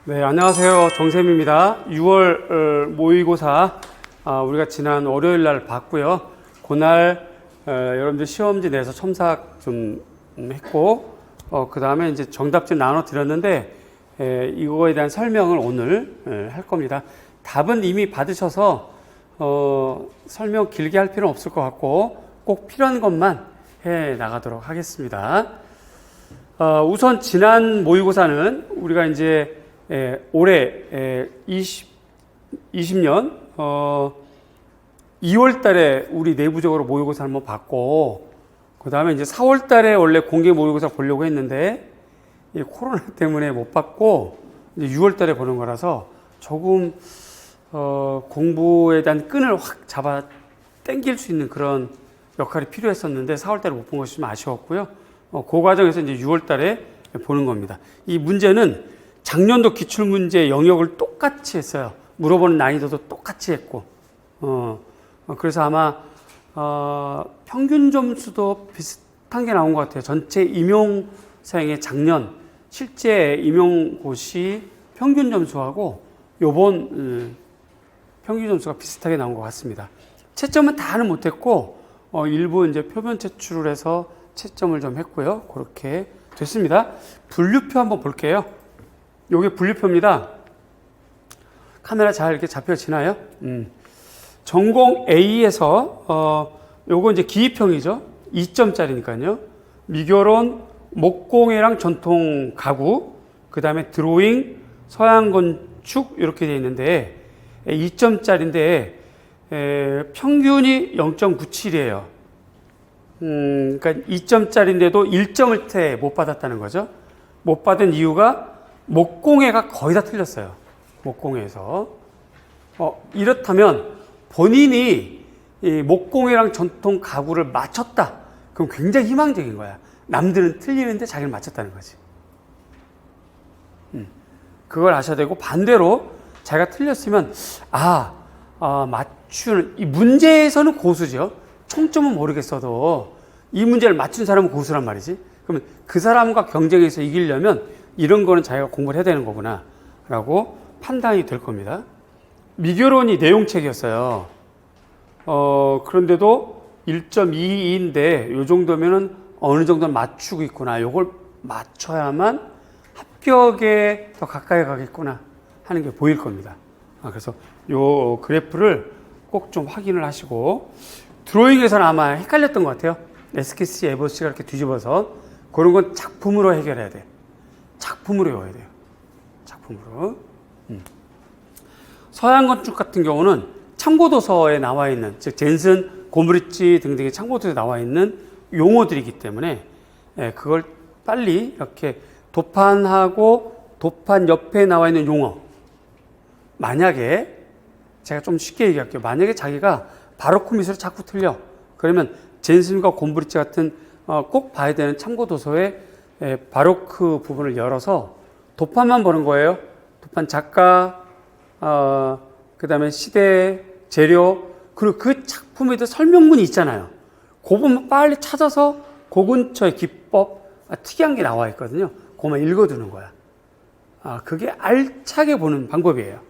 네, 안녕하세요. 정쌤입니다. 6월 모의고사 우리가 지난 월요일 날 봤고요. 그날 여러분들 시험지 내서 첨삭 좀 했고 그 다음에 이제 정답지 나눠 드렸는데 이거에 대한 설명을 오늘 할 겁니다. 답은 이미 받으셔서 설명 길게 할 필요는 없을 것 같고 꼭 필요한 것만 해 나가도록 하겠습니다. 우선 지난 모의고사는 우리가 이제 올해 20년 2월 달에 우리 내부적으로 모의고사 한번 봤고 그 다음에 이제 4월 달에 원래 공개 모의고사 보려고 했는데 이 코로나 때문에 못 봤고 이제 6월 달에 보는 거라서 조금 공부에 대한 끈을 확 잡아 당길 수 있는 그런 역할이 필요했었는데 4월 달에 못 본 것이 좀 아쉬웠고요. 그 과정에서 이제 6월 달에 보는 겁니다. 이 문제는 작년도 기출문제 영역을 똑같이 했어요. 물어보는 난이도도 똑같이 했고, 그래서 아마, 평균 점수도 비슷한 게 나온 것 같아요. 전체 임용사행의 작년, 실제 임용고시 평균 점수하고 요번, 평균 점수가 비슷하게 나온 것 같습니다. 채점은 다는 못했고, 일부 이제 표본 채출을 해서 채점을 좀 했고요. 그렇게 됐습니다. 분류표 한번 볼게요. 요게 분류표입니다. 카메라 잘 이렇게 잡혀지나요? 전공 A에서, 요거 이제 기입형이죠. 2점짜리니까요. 미결원, 목공예랑 전통 가구, 그 다음에 드로잉, 서양 건축, 이렇게 되어 있는데, 2점짜리인데, 평균이 0.97이에요. 그러니까 2점짜리인데도 1점을 못 받았다는 거죠. 못 받은 이유가 목공예가 거의 다 틀렸어요. 목공예에서. 이렇다면 본인이 이 목공예랑 전통 가구를 맞췄다. 그럼 굉장히 희망적인 거야. 남들은 틀리는데 자기를 맞췄다는 거지. 그걸 아셔야 되고 반대로 자기가 틀렸으면 맞추는 이 문제에서는 고수죠. 총점은 모르겠어도 이 문제를 맞춘 사람은 고수란 말이지. 그러면 그 사람과 경쟁에서 이기려면 이런 거는 자기가 공부를 해야 되는 거구나 라고 판단이 될 겁니다. 미결원이 내용책이었어요. 그런데도 1.22인데 요 정도면은 어느 정도는 맞추고 있구나. 요걸 맞춰야만 합격에 더 가까이 가겠구나 하는 게 보일 겁니다. 그래서 요 그래프를 꼭 좀 확인을 하시고 드로잉에서는 아마 헷갈렸던 것 같아요. SKC, 에버시가 이렇게 뒤집어서 그런 건 작품으로 해결해야 돼요. 작품으로 외워야 돼요. 작품으로. 서양 건축 같은 경우는 참고도서에 나와 있는, 즉 젠슨, 고무리치 등등의 참고도서에 나와 있는 용어들이기 때문에 그걸 빨리 이렇게 도판하고 도판 옆에 나와 있는 용어. 만약에 제가 좀 쉽게 얘기할게요. 만약에 자기가 바로크 미술을 자꾸 틀려. 그러면 젠슨과 곰브리치 같은 꼭 봐야 되는 참고도서에 바로크 부분을 열어서 도판만 보는 거예요. 도판 작가, 그 다음에 시대, 재료, 그리고 그 작품에 대한 설명문이 있잖아요. 그 부분 빨리 찾아서 그 근처에 기법, 특이한 게 나와 있거든요. 그것만 읽어두는 거야. 그게 알차게 보는 방법이에요.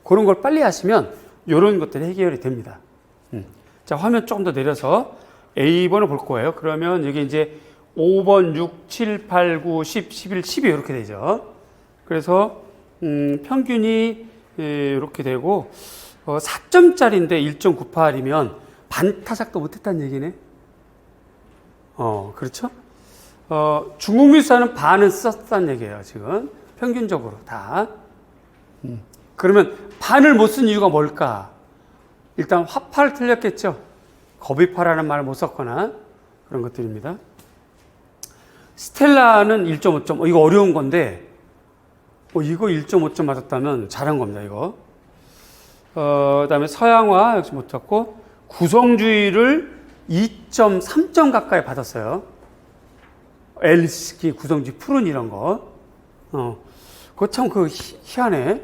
그런 걸 빨리 하시면 이런 것들이 해결이 됩니다. 자, 화면 조금 더 내려서 A번을 볼 거예요. 그러면 여기 이제 5번, 6, 7, 8, 9, 10, 11, 12 이렇게 되죠. 그래서 평균이 이렇게 되고 4점짜리인데 1.98이면 반타작도 못했다는 얘기네. 그렇죠? 중국미술사는 반은 썼다는 얘기예요. 지금 평균적으로 다. 그러면 반을 못 쓴 이유가 뭘까? 일단 화파를 틀렸겠죠. 거비파라는 말을 못 썼거나 그런 것들입니다. 스텔라는 1.5점. 이거 어려운 건데 이거 1.5점 맞았다면 잘한 겁니다. 이거. 그다음에 서양화 역시 못 찾고 구성주의를 2.3점 가까이 받았어요. 엘스키 구성주의 푸른 이런 거. 그거 참 희한해.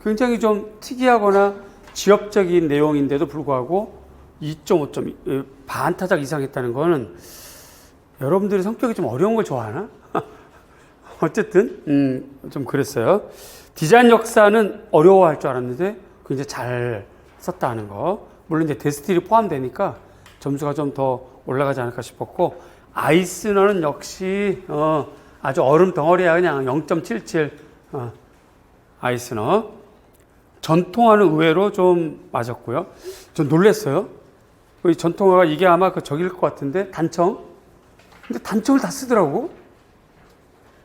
굉장히 좀 특이하거나 지엽적인 내용인데도 불구하고 2.5점 반타작 이상 했다는 거는 여러분들이 성격이 좀 어려운 걸 좋아하나? 어쨌든 좀 그랬어요. 디자인 역사는 어려워할 줄 알았는데 그 이제 잘 썼다는 거. 물론 이제 데스틸이 포함되니까 점수가 좀 더 올라가지 않을까 싶었고, 아이스너는 역시 아주 얼음 덩어리야. 그냥 0.77 아이스너. 전통화는 의외로 좀 맞았고요. 전 놀랐어요. 전통화가 이게 아마 저기일 것 같은데, 단청. 근데 단청을 다 쓰더라고.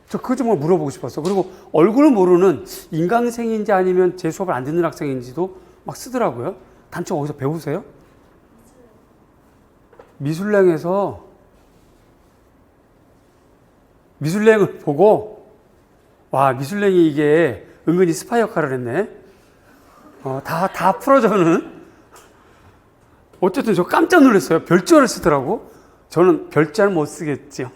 저 그거 좀 물어보고 싶었어. 그리고 얼굴을 모르는 인강생인지 아니면 제 수업을 안 듣는 학생인지도 막 쓰더라고요. 단청 어디서 배우세요? 미술랭에서 미술랭을 보고, 와, 미술랭이 이게 은근히 스파이 역할을 했네. 다 풀어주는. 어쨌든 저 깜짝 놀랐어요. 별자를 쓰더라고. 저는 별자를 못 쓰겠지.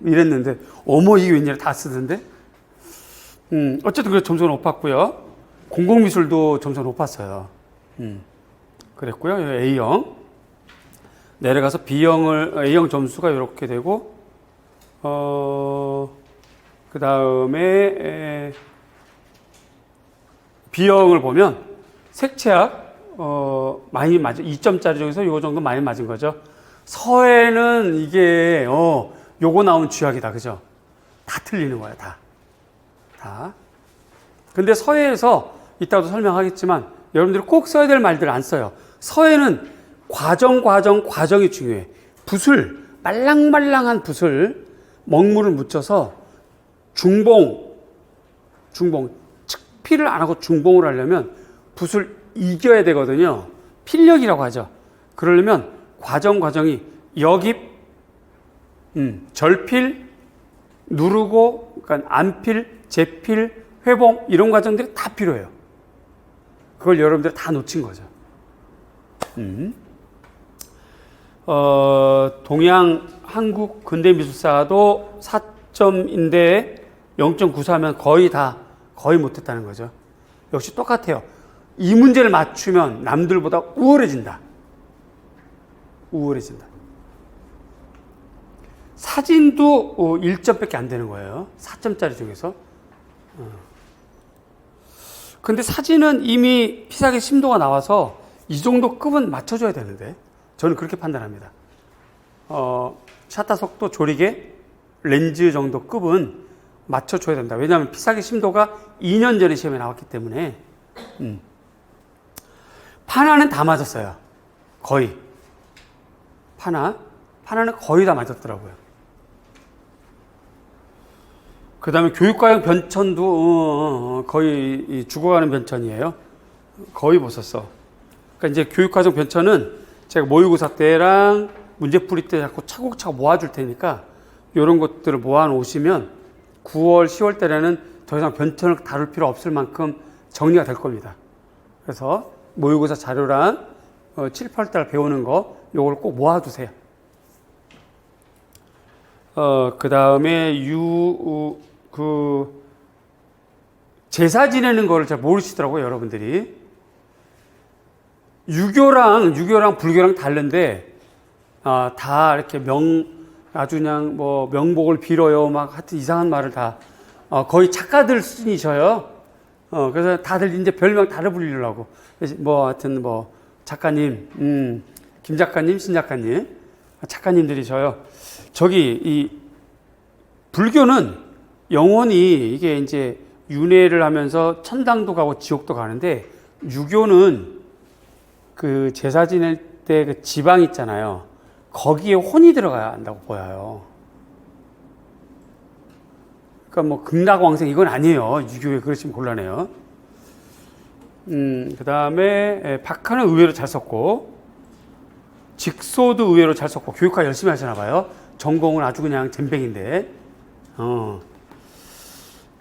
이랬는데, 어머, 이게 웬일이야. 다 쓰던데. 어쨌든 그래서 점수가 높았고요. 공공미술도 점수가 높았어요. 그랬고요. A형. 내려가서 A형 점수가 이렇게 되고, 그 다음에 B형을 보면 색채학 많이 맞아. 2점짜리 중에서 요 정도 많이 맞은 거죠. 서해는 이게 요거 나오면 쥐약이다. 그죠? 다 틀리는 거야. 다. 근데 서해에서 이따가도 설명하겠지만 여러분들이 꼭 써야 될 말들 안 써요. 서해는 과정이 중요해. 붓을, 말랑말랑한 붓을 먹물을 묻혀서 중봉, 측필을 안 하고 중봉을 하려면 붓을 이겨야 되거든요. 필력이라고 하죠. 그러려면 과정이 여깁, 절필, 누르고, 그러니까 안필, 재필, 회봉, 이런 과정들이 다 필요해요. 그걸 여러분들이 다 놓친 거죠. 동양 한국 근대미술사도 4점인데 0.94면 거의 못했다는 거죠. 역시 똑같아요. 이 문제를 맞추면 남들보다 우월해진다. 사진도 1점밖에 안 되는 거예요. 4점짜리 중에서. 근데 사진은 이미 피사계 심도가 나와서 이 정도 급은 맞춰줘야 되는데, 저는 그렇게 판단합니다. 샤터 속도, 조리개, 렌즈 정도 급은 맞춰줘야 된다. 왜냐하면 피사계 심도가 2년 전에 시험에 나왔기 때문에. 파나는 다 맞았어요. 거의. 파나는 거의 다 맞았더라고요. 그 다음에 교육과정 변천도 거의 죽어가는 변천이에요. 거의 못 썼어. 그러니까 이제 교육과정 변천은 제가 모의고사 때랑 문제풀이 때 자꾸 차곡차곡 모아줄 테니까 이런 것들을 모아놓으시면 9월, 10월 달에는 더 이상 변천을 다룰 필요 없을 만큼 정리가 될 겁니다. 그래서 모의고사 자료랑 7, 8달 배우는 거 요걸 꼭 모아두세요. 그 다음에 제사 지내는 거를 잘 모르시더라고요, 여러분들이. 유교랑 불교랑 다른데, 다 이렇게 아주 그냥 명복을 빌어요. 막 하여튼 이상한 말을 다, 거의 작가들 수준이셔요. 그래서 다들 이제 별명 다르 불리려고. 하여튼 작가님, 김 작가님, 신 작가님, 작가님들이셔요. 이 불교는 영원히 이게 이제 윤회를 하면서 천당도 가고 지옥도 가는데, 유교는 그 제사 지낼 때 그 지방 있잖아요. 거기에 혼이 들어가야 한다고 보여요. 그러니까 극락왕생 이건 아니에요. 유교에 그러시면 곤란해요. 그 다음에 박하는 의외로 잘 썼고, 직소도 의외로 잘 썼고, 교육화 열심히 하시나 봐요. 전공은 아주 그냥 잼뱅인데.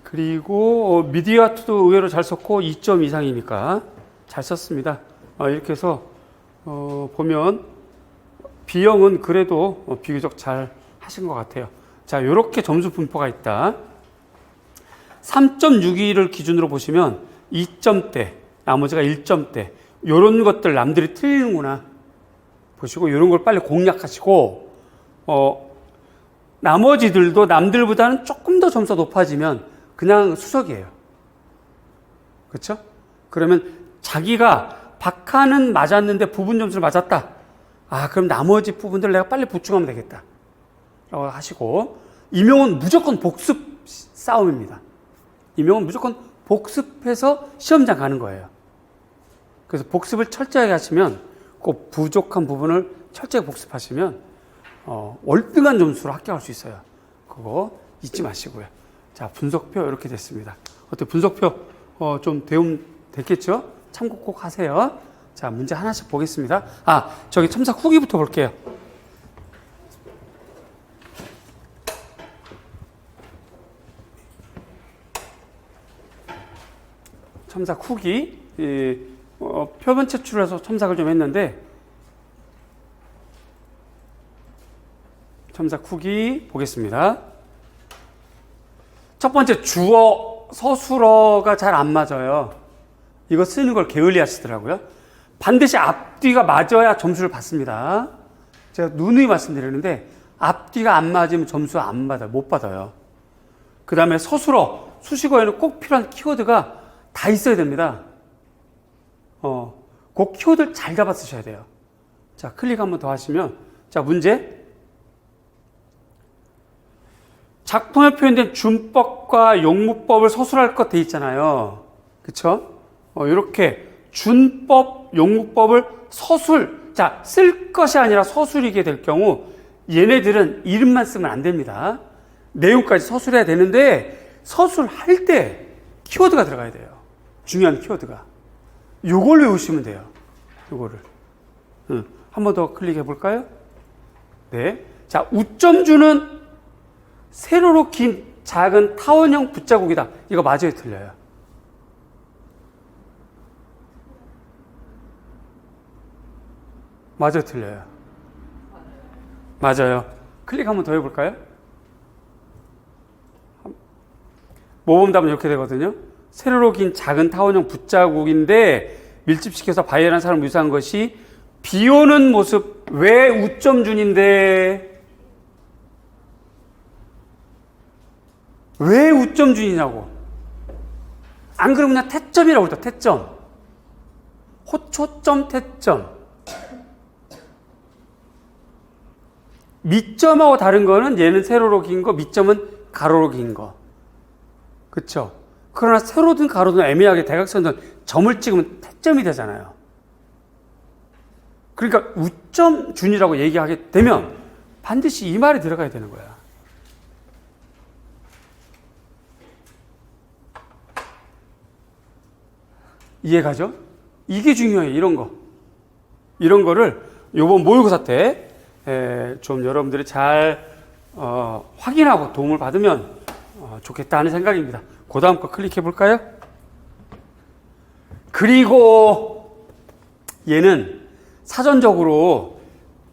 그리고 미디어 아트도 의외로 잘 썼고 2점 이상이니까 잘 썼습니다. 이렇게 해서 보면 B형은 그래도 비교적 잘 하신 것 같아요. 자, 이렇게 점수 분포가 있다. 3.62를 기준으로 보시면 2점대, 나머지가 1점대, 이런 것들 남들이 틀리는구나 보시고 이런 걸 빨리 공략하시고, 나머지들도 남들보다는 조금 더 점수가 높아지면 그냥 수석이에요. 그렇죠? 그러면 자기가 박하는 맞았는데 부분 점수를 맞았다. 아, 그럼 나머지 부분들 내가 빨리 보충하면 되겠다. 라고 하시고, 임용은 무조건 복습 싸움입니다. 임용은 무조건 복습해서 시험장 가는 거예요. 그래서 복습을 철저하게 하시면, 꼭 부족한 부분을 철저하게 복습하시면, 월등한 점수로 합격할 수 있어요. 그거 잊지 마시고요. 자, 분석표 이렇게 됐습니다. 어때? 분석표 좀 도움 됐겠죠? 참고 꼭 하세요. 자, 문제 하나씩 보겠습니다. 저기 첨삭 후기부터 볼게요. 첨삭 후기. 표본 채출을 해서 첨삭을 좀 했는데, 첨삭 후기 보겠습니다. 첫 번째, 주어, 서술어가 잘 안 맞아요. 이거 쓰는 걸 게을리 하시더라고요. 반드시 앞뒤가 맞아야 점수를 받습니다. 제가 누누이 말씀드리는데, 앞뒤가 안 맞으면 점수 안 받아요. 못 받아요. 그 다음에 서술어, 수식어에는 꼭 필요한 키워드가 다 있어야 됩니다. 그 키워드를 잘 잡아 쓰셔야 돼요. 자, 클릭 한번 더 하시면, 자, 문제. 작품에 표현된 준법과 용무법을 서술할 것 돼 있잖아요. 그쵸? 이렇게 준법, 용무법을 서술, 자, 쓸 것이 아니라 서술이게 될 경우 얘네들은 이름만 쓰면 안 됩니다. 내용까지 서술해야 되는데 서술할 때 키워드가 들어가야 돼요. 중요한 키워드가. 요걸 외우시면 돼요. 요거를. 한 번 더 클릭해 볼까요? 네. 자, 우점주는 세로로 긴 작은 타원형 붓자국이다. 이거 맞아요, 틀려요? 맞아요, 틀려요? 맞아요. 클릭 한번 더 해볼까요? 모범답은 이렇게 되거든요. 세로로 긴 작은 타원형 붓자국인데 밀집시켜서 바이올한 사람을 묘사한 것이 비 오는 모습. 왜 우점준인데? 왜 우점준이냐고. 안 그러면 그냥 태점이라고 그러죠. 태점. 호초점, 태점. 밑점하고 다른 거는 얘는 세로로 긴 거, 밑점은 가로로 긴 거. 그쵸? 그러나 세로든 가로든 애매하게 대각선든 점을 찍으면 태점이 되잖아요. 그러니까 우점준이라고 얘기하게 되면 반드시 이 말이 들어가야 되는 거야. 이해가죠? 이게 중요해요. 이런 거. 이런 거를 요번 모의고사 때 좀 여러분들이 잘 확인하고 도움을 받으면 좋겠다 하는 생각입니다. 그 다음 거 클릭해 볼까요? 그리고 얘는 사전적으로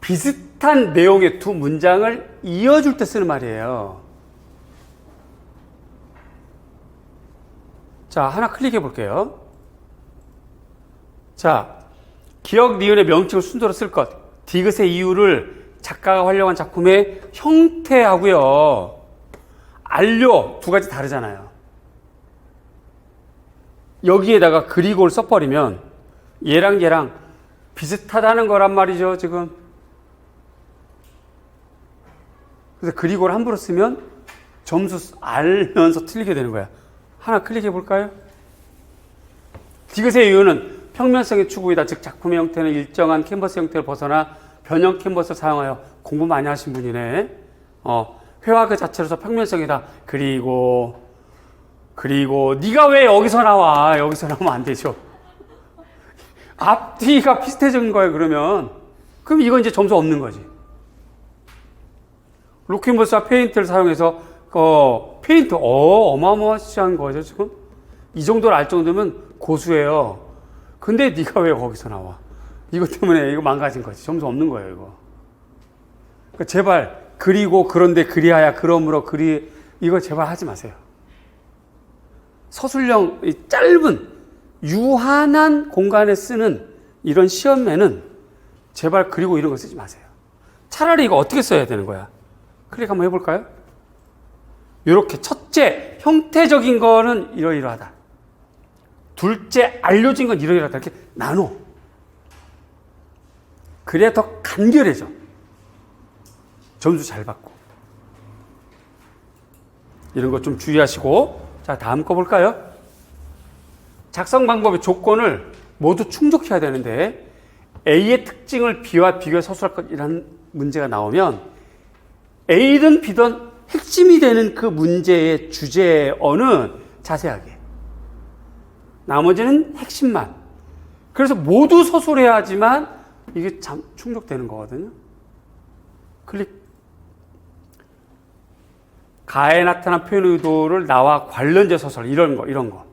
비슷한 내용의 두 문장을 이어줄 때 쓰는 말이에요. 자, 하나 클릭해 볼게요. 자, 기억, 니은의 명칭을 순서로 쓸 것. 디귿의 이유를 작가가 활용한 작품의 형태하고요. 안료 두 가지 다르잖아요. 여기에다가 그리고를 써버리면 얘랑 비슷하다는 거란 말이죠, 지금. 그래서 그리고를 함부로 쓰면 점수 알면서 틀리게 되는 거야. 하나 클릭해 볼까요? 디귿의 이유는 평면성의 추구이다. 즉 작품의 형태는 일정한 캔버스 형태를 벗어나 변형 캔버스를 사용하여. 공부 많이 하신 분이네. 회화 그 자체로서 평면성이다. 그리고 네가 왜 여기서 나와? 여기서 나오면 안 되죠. 앞뒤가 비슷해진 거예요. 그럼 이건 이제 점수 없는 거지. 록캔버스와 페인트를 사용해서 페인트 어마어마한 거죠. 지금 이 정도를 알 정도면 고수예요. 근데 네가 왜 거기서 나와? 이것 때문에 이거 망가진 거지. 점수 없는 거예요, 이거. 그러니까 제발 그리고 그런데 그리하야 그러므로 이거 제발 하지 마세요. 서술형 짧은 유한한 공간에 쓰는 이런 시험에는 제발 그리고 이런 거 쓰지 마세요. 차라리 이거 어떻게 써야 되는 거야? 클릭 한번 해볼까요? 이렇게 첫째 형태적인 거는 이러이러하다. 둘째 알려진 건 이러이러하다 이렇게 나눠. 그래야 더 간결해져. 점수 잘 받고. 이런 거 좀 주의하시고. 자, 다음 거 볼까요? 작성 방법의 조건을 모두 충족해야 되는데 A의 특징을 B와 비교해 서술할 것이라는 문제가 나오면 A든 B든 핵심이 되는 그 문제의 주제어는 자세하게. 나머지는 핵심만. 그래서 모두 서술해야지만 이게 참 충족되는 거거든요. 클릭. 가에 나타난 표현 의도를 나와 관련제 서술, 이런 거.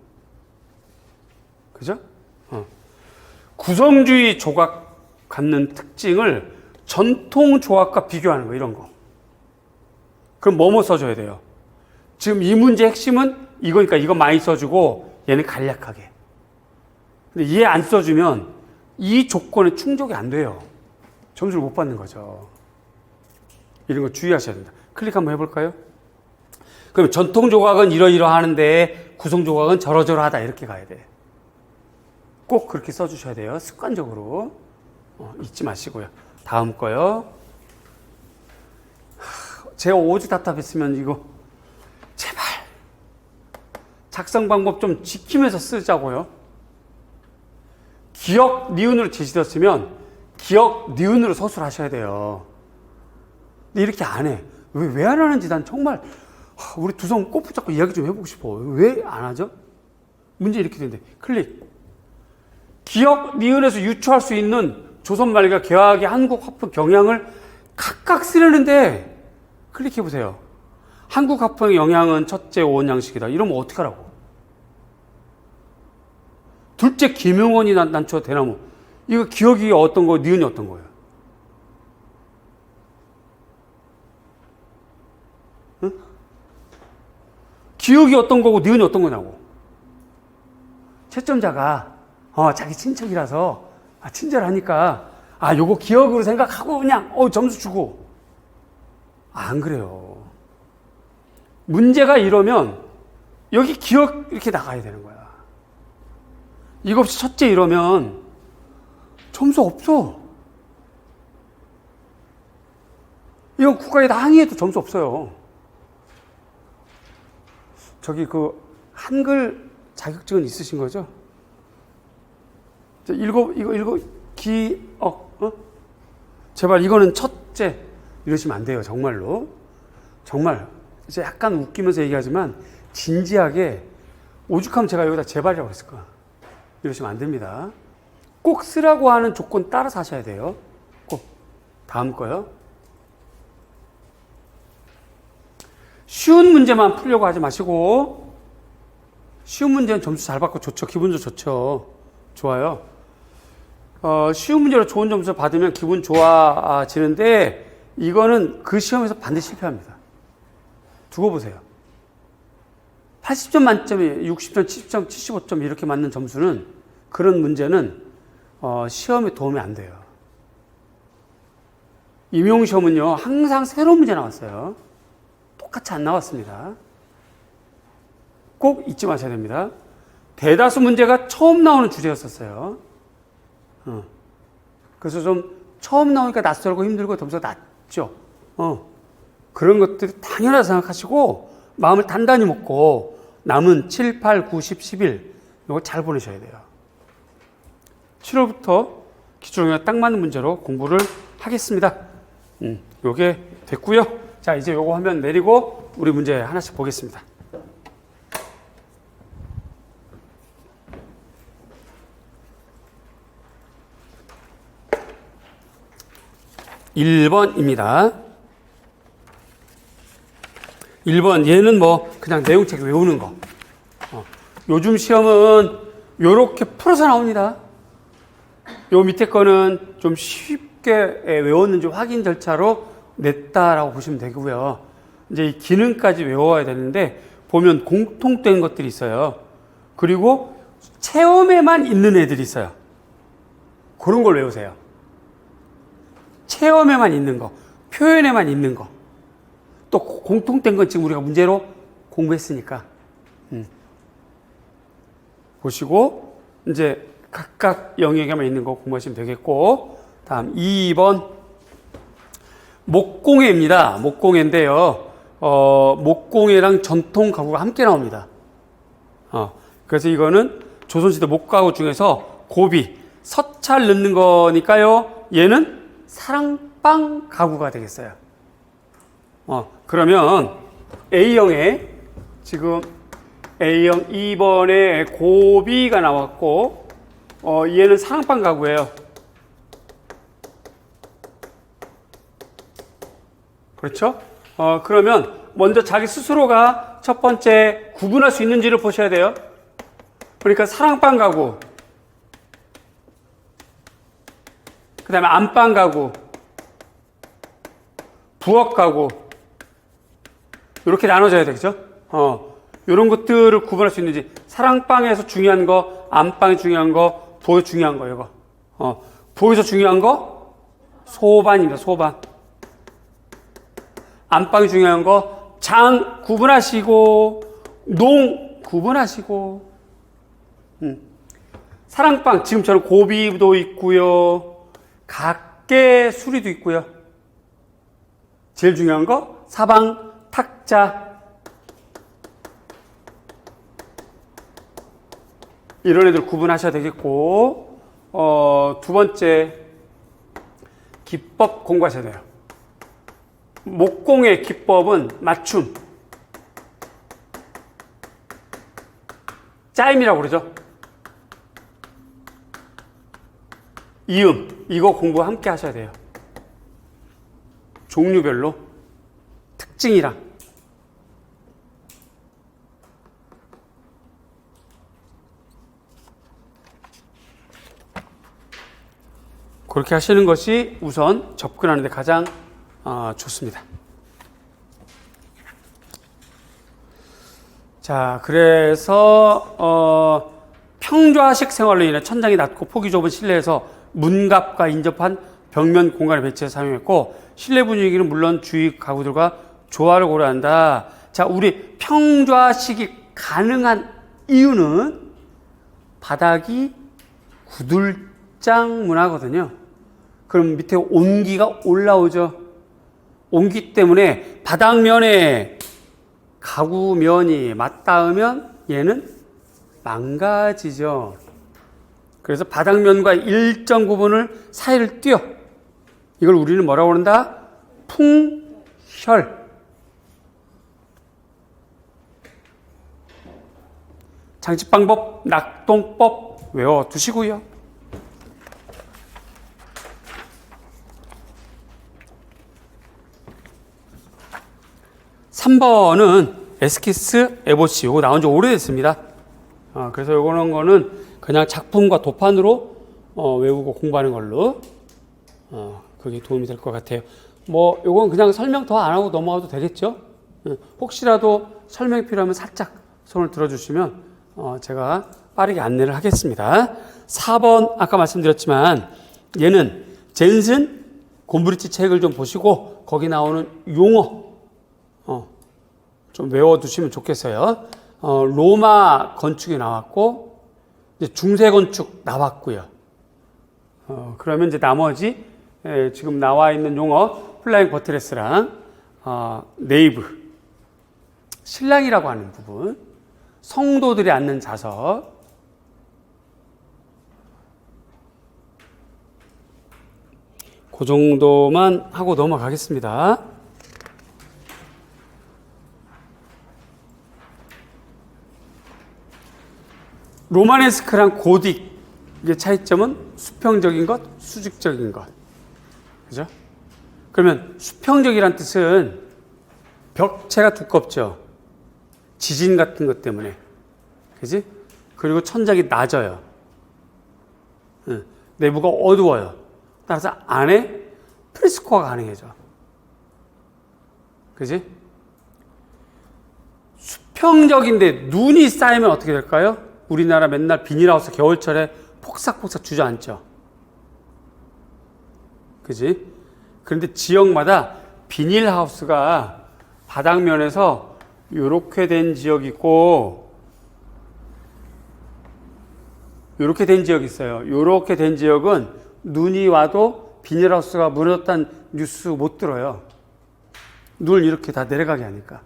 그죠? 구성주의 조각 갖는 특징을 전통 조각과 비교하는 거, 이런 거. 그럼 뭐뭐 써줘야 돼요? 지금 이 문제의 핵심은 이거니까 이거 많이 써주고 얘는 간략하게. 근데 얘 안 써주면 이 조건에 충족이 안 돼요. 점수를 못 받는 거죠. 이런 거 주의하셔야 된다. 클릭 한번 해볼까요? 그럼 전통 조각은 이러이러하는데 구성 조각은 저러저러하다 이렇게 가야 돼. 꼭 그렇게 써주셔야 돼요. 습관적으로. 잊지 마시고요. 다음 거요. 제가 오지 답답했으면 이거 제발 작성 방법 좀 지키면서 쓰자고요. 기억, 니은으로 제시되었으면 기억, 니은으로 서술하셔야 돼요. 근데 이렇게 안 해. 왜 안 하는지 난 정말 우리 두성 꼭 붙잡고 이야기 좀 해보고 싶어. 왜 안 하죠? 문제 이렇게 되는데 클릭. 기억, 니은에서 유추할 수 있는 조선 말과 개화기 한국 화풍 경향을 각각 쓰려는데 클릭해보세요. 한국 화풍의 영향은 첫째 오원 양식이다. 이러면 어떡하라고. 둘째 김용원이 난초 대나무. 이거 기억이 어떤 거, 니은이 어떤 거예요? 응? 기억이 어떤 거고 니은이 어떤 거냐고. 채점자가 자기 친척이라서 친절하니까 요거 기억으로 생각하고 그냥 점수 주고. 안 그래요. 문제가 이러면 여기 기억 이렇게 나가야 되는 거야. 이거 없이 첫째 이러면 점수 없어. 이건 국가에다 항의해도 점수 없어요. 저기 그 한글 자격증은 있으신 거죠? 이거 기억, 제발 이거는 첫째 이러시면 안 돼요. 정말로. 정말 이제 약간 웃기면서 얘기하지만 진지하게 오죽하면 제가 여기다 제발이라고 했을 거야. 이러시면 안 됩니다. 꼭 쓰라고 하는 조건 따라서 하셔야 돼요. 꼭. 다음 거요. 쉬운 문제만 풀려고 하지 마시고, 쉬운 문제는 점수 잘 받고 좋죠. 기분도 좋죠. 좋아요. 쉬운 문제로 좋은 점수 받으면 기분 좋아지는데 이거는 그 시험에서 반드시 실패합니다. 두고 보세요. 80점 만점에 60점, 70점, 75점 이렇게 맞는 점수는 그런 문제는 시험에 도움이 안 돼요. 임용시험은요 항상 새로운 문제 나왔어요. 똑같이 안 나왔습니다. 꼭 잊지 마셔야 됩니다. 대다수 문제가 처음 나오는 주제였었어요. 그래서 좀 처음 나오니까 낯설고 힘들고 점수가 낮죠. 그런 것들이 당연하다 생각하시고 마음을 단단히 먹고 남은 7, 8, 9, 10, 11 이걸 잘 보내셔야 돼요. 7월부터 기출형에 딱 맞는 문제로 공부를 하겠습니다. 요게 됐고요. 자, 이제 요거 화면 내리고 우리 문제 하나씩 보겠습니다. (1번입니다) 1번 얘는 뭐 그냥 내용책 외우는 거. 요즘 시험은 요렇게 풀어서 나옵니다. 요 밑에 거는 좀 쉽게 외웠는지 확인 절차로 냈다라고 보시면 되고요. 이제 이 기능까지 외워야 되는데 보면 공통된 것들이 있어요. 그리고 체험에만 있는 애들이 있어요. 그런 걸 외우세요. 체험에만 있는 거, 표현에만 있는 거. 또 공통된 건 지금 우리가 문제로 공부했으니까 보시고 이제 각각 영역에만 있는 거 공부하시면 되겠고, 다음 2번 목공예입니다. 목공예인데요. 목공예랑 전통 가구가 함께 나옵니다. 그래서 이거는 조선시대 목가구 중에서 고비, 서찰 넣는 거니까요. 얘는 사랑방 가구가 되겠어요. 그러면 A형에 지금 A형 2번에 고비가 나왔고, 얘는 사랑방 가구예요. 그렇죠? 그러면 먼저 자기 스스로가 첫 번째 구분할 수 있는지를 보셔야 돼요. 그러니까 사랑방 가구, 그 다음에 안방 가구, 부엌 가구, 이렇게 나눠져야 되겠죠? 이런 것들을 구분할 수 있는지, 사랑방에서 중요한 거, 안방에 중요한 거, 부엌에 중요한 거, 이거. 부엌에서 중요한 거, 소반입니다, 소반. 안방이 중요한 거, 장 구분하시고, 농 구분하시고, 사랑방, 지금처럼 고비도 있고요, 각계 수리도 있고요. 제일 중요한 거, 사방, 탁자. 이런 애들 구분하셔야 되겠고, 두 번째, 기법 공부하셔야 돼요. 목공의 기법은 맞춤, 짜임이라고 그러죠. 이음, 이거 공부 함께 하셔야 돼요. 종류별로 특징이랑. 그렇게 하시는 것이 우선 접근하는 데 가장 좋습니다. 자, 그래서 평좌식 생활로 인해 천장이 낮고 폭이 좁은 실내에서 문갑과 인접한 벽면 공간을 배치해서 사용했고, 실내 분위기는 물론 주위 가구들과 조화를 고려한다. 자, 우리 평좌식이 가능한 이유는 바닥이 구들장 문화거든요. 그럼 밑에 온기가 올라오죠. 온기 때문에 바닥면에 가구면이 맞닿으면 얘는 망가지죠. 그래서 바닥면과 일정 부분을 사이를 띄어. 이걸 우리는 뭐라고 그런다? 풍혈. 장식 방법, 낙동법 외워두시고요. 3번은 에스키스 에보치. 이거 나온 지 오래됐습니다. 그래서 요거는 거는 그냥 작품과 도판으로 외우고 공부하는 걸로 그게 도움이 될 것 같아요. 뭐 요건 그냥 설명 더 안 하고 넘어가도 되겠죠? 혹시라도 설명이 필요하면 살짝 손을 들어주시면 제가 빠르게 안내를 하겠습니다. 4번 아까 말씀드렸지만 얘는 젠슨 곰브리치 책을 좀 보시고 거기 나오는 용어 좀 외워두시면 좋겠어요. 로마 건축이 나왔고 이제 중세 건축 나왔고요. 그러면 이제 나머지 지금 나와 있는 용어 플라잉 버트레스랑 네이브 신랑이라고 하는 부분, 성도들이 앉는 좌석, 그 정도만 하고 넘어가겠습니다. 로마네스크랑 고딕의 차이점은 수평적인 것, 수직적인 것. 그죠? 그러면 수평적이란 뜻은 벽체가 두껍죠. 지진 같은 것 때문에. 그지? 그리고 천장이 낮아요. 내부가 어두워요. 따라서 안에 프리스코어가 가능해져. 그지? 수평적인데 눈이 쌓이면 어떻게 될까요? 우리나라 맨날 비닐하우스 겨울철에 폭삭폭삭 주저앉죠. 그지? 그런데 지역마다 비닐하우스가 바닥면에서 이렇게 된 지역이 있고 이렇게 된 지역이 있어요. 이렇게 된 지역은 눈이 와도 비닐하우스가 무너졌다는 뉴스 못 들어요. 눈을 이렇게 다 내려가게 하니까.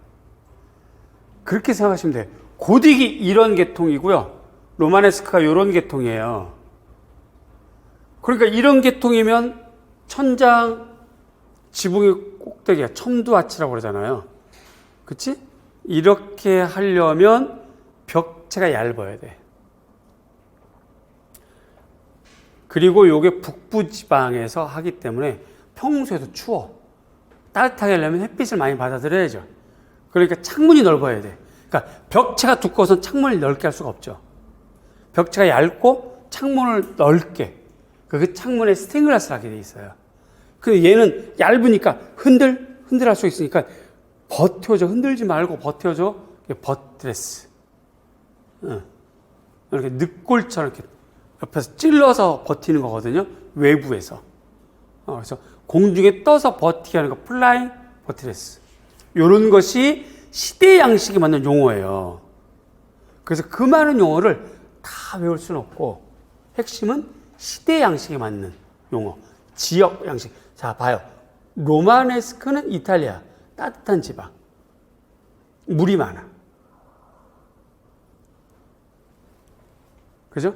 그렇게 생각하시면 돼요. 고딕이 이런 계통이고요. 로마네스크가 이런 계통이에요. 그러니까 이런 계통이면 천장 지붕의 꼭대기가 첨두아치라고 그러잖아요. 그치? 이렇게 하려면 벽체가 얇아야 돼. 그리고 요게 북부 지방에서 하기 때문에 평소에도 추워. 따뜻하게 하려면 햇빛을 많이 받아들여야죠. 그러니까 창문이 넓어야 돼. 그러니까 벽체가 두꺼워서 창문을 넓게 할 수가 없죠. 벽체가 얇고 창문을 넓게. 그 창문에 스테인글라스를 하게 돼 있어요. 근데 얘는 얇으니까 흔들할 수 있으니까 버텨줘. 흔들지 말고 버텨줘. 버트레스. 이렇게 늑골처럼 이렇게 옆에서 찔러서 버티는 거거든요. 외부에서. 그래서 공중에 떠서 버티게 하는 거. 플라잉 버트레스. 이런 것이 시대 양식에 맞는 용어예요. 그래서 그 많은 용어를 다 외울 수는 없고 핵심은 시대 양식에 맞는 용어. 지역 양식. 자, 봐요. 로마네스크는 이탈리아. 따뜻한 지방. 물이 많아. 그죠?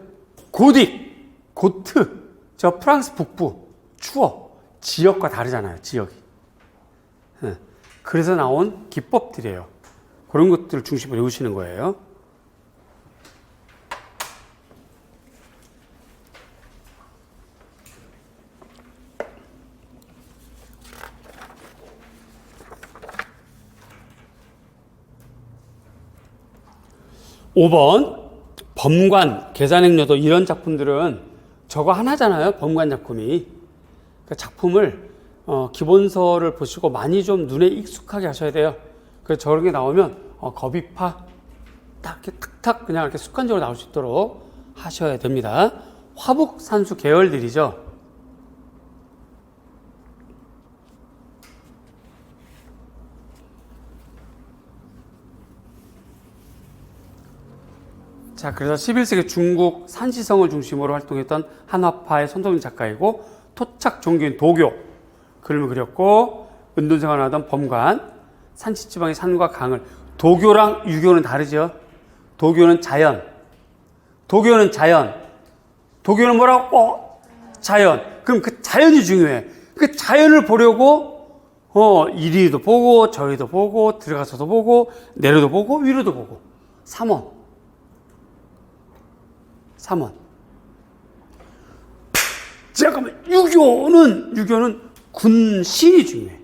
고딕, 고트, 저 프랑스 북부. 추워. 지역과 다르잖아요, 지역이. 그래서 나온 기법들이에요. 그런 것들을 중심으로 외우시는 거예요. (5번) 범관, 계산행료도 이런 작품들은 저거 하나잖아요. 범관 작품이. 그러니까 작품을 기본서를 보시고 많이 좀 눈에 익숙하게 하셔야 돼요. 그래서 저런 게 나오면 겁이파 딱 이렇게 탁탁 그냥 이렇게 습관적으로 나올 수 있도록 하셔야 됩니다. 화북 산수 계열들이죠. 자, 그래서 11세기 중국 산시성을 중심으로 활동했던 한화파의 선동인 작가이고 토착 종교인 도교 그림을 그렸고 은둔생활을 하던 범관 산시지방의 산과 강을 도교랑 유교는 다르죠. 도교는 자연. 도교는 뭐라고? 자연. 그럼 그 자연이 중요해. 그 자연을 보려고 이리도 보고 저리도 보고 들어가서도 보고 내려도 보고 위로도 보고. 삼원. 잠깐만, 유교는 군신이 중요해.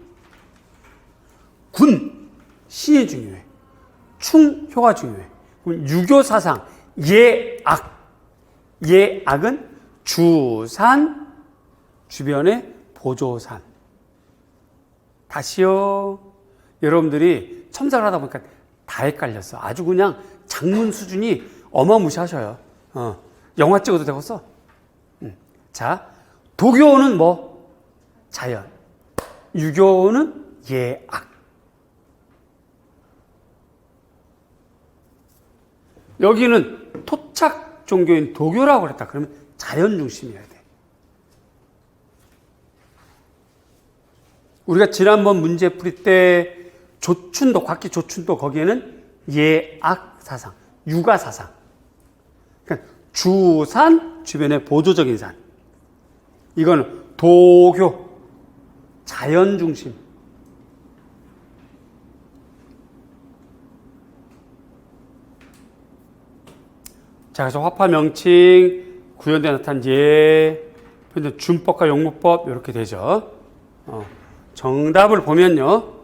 군신이 중요해. 충효가 중요해. 그럼 유교 사상, 예악은 주산, 주변에 보조산. 다시요. 여러분들이 첨삭을 하다 보니까 다 헷갈렸어. 아주 그냥 작문 수준이 어마무시하셔요. 영화 찍어도 되겠어. 자, 도교는 뭐? 자연. 유교는 예악. 여기는 토착 종교인 도교라고 그랬다. 그러면 자연 중심이어야 돼. 우리가 지난번 문제 풀이 때 조춘도, 곽기 조춘도 거기에는 예악 사상, 육아 사상. 그러니까 주산, 주변에 보조적인 산. 이거는 도교, 자연 중심. 자, 그래서 화파 명칭, 구현대 나타난 예, 준법과 용무법 이렇게 되죠. 정답을 보면요.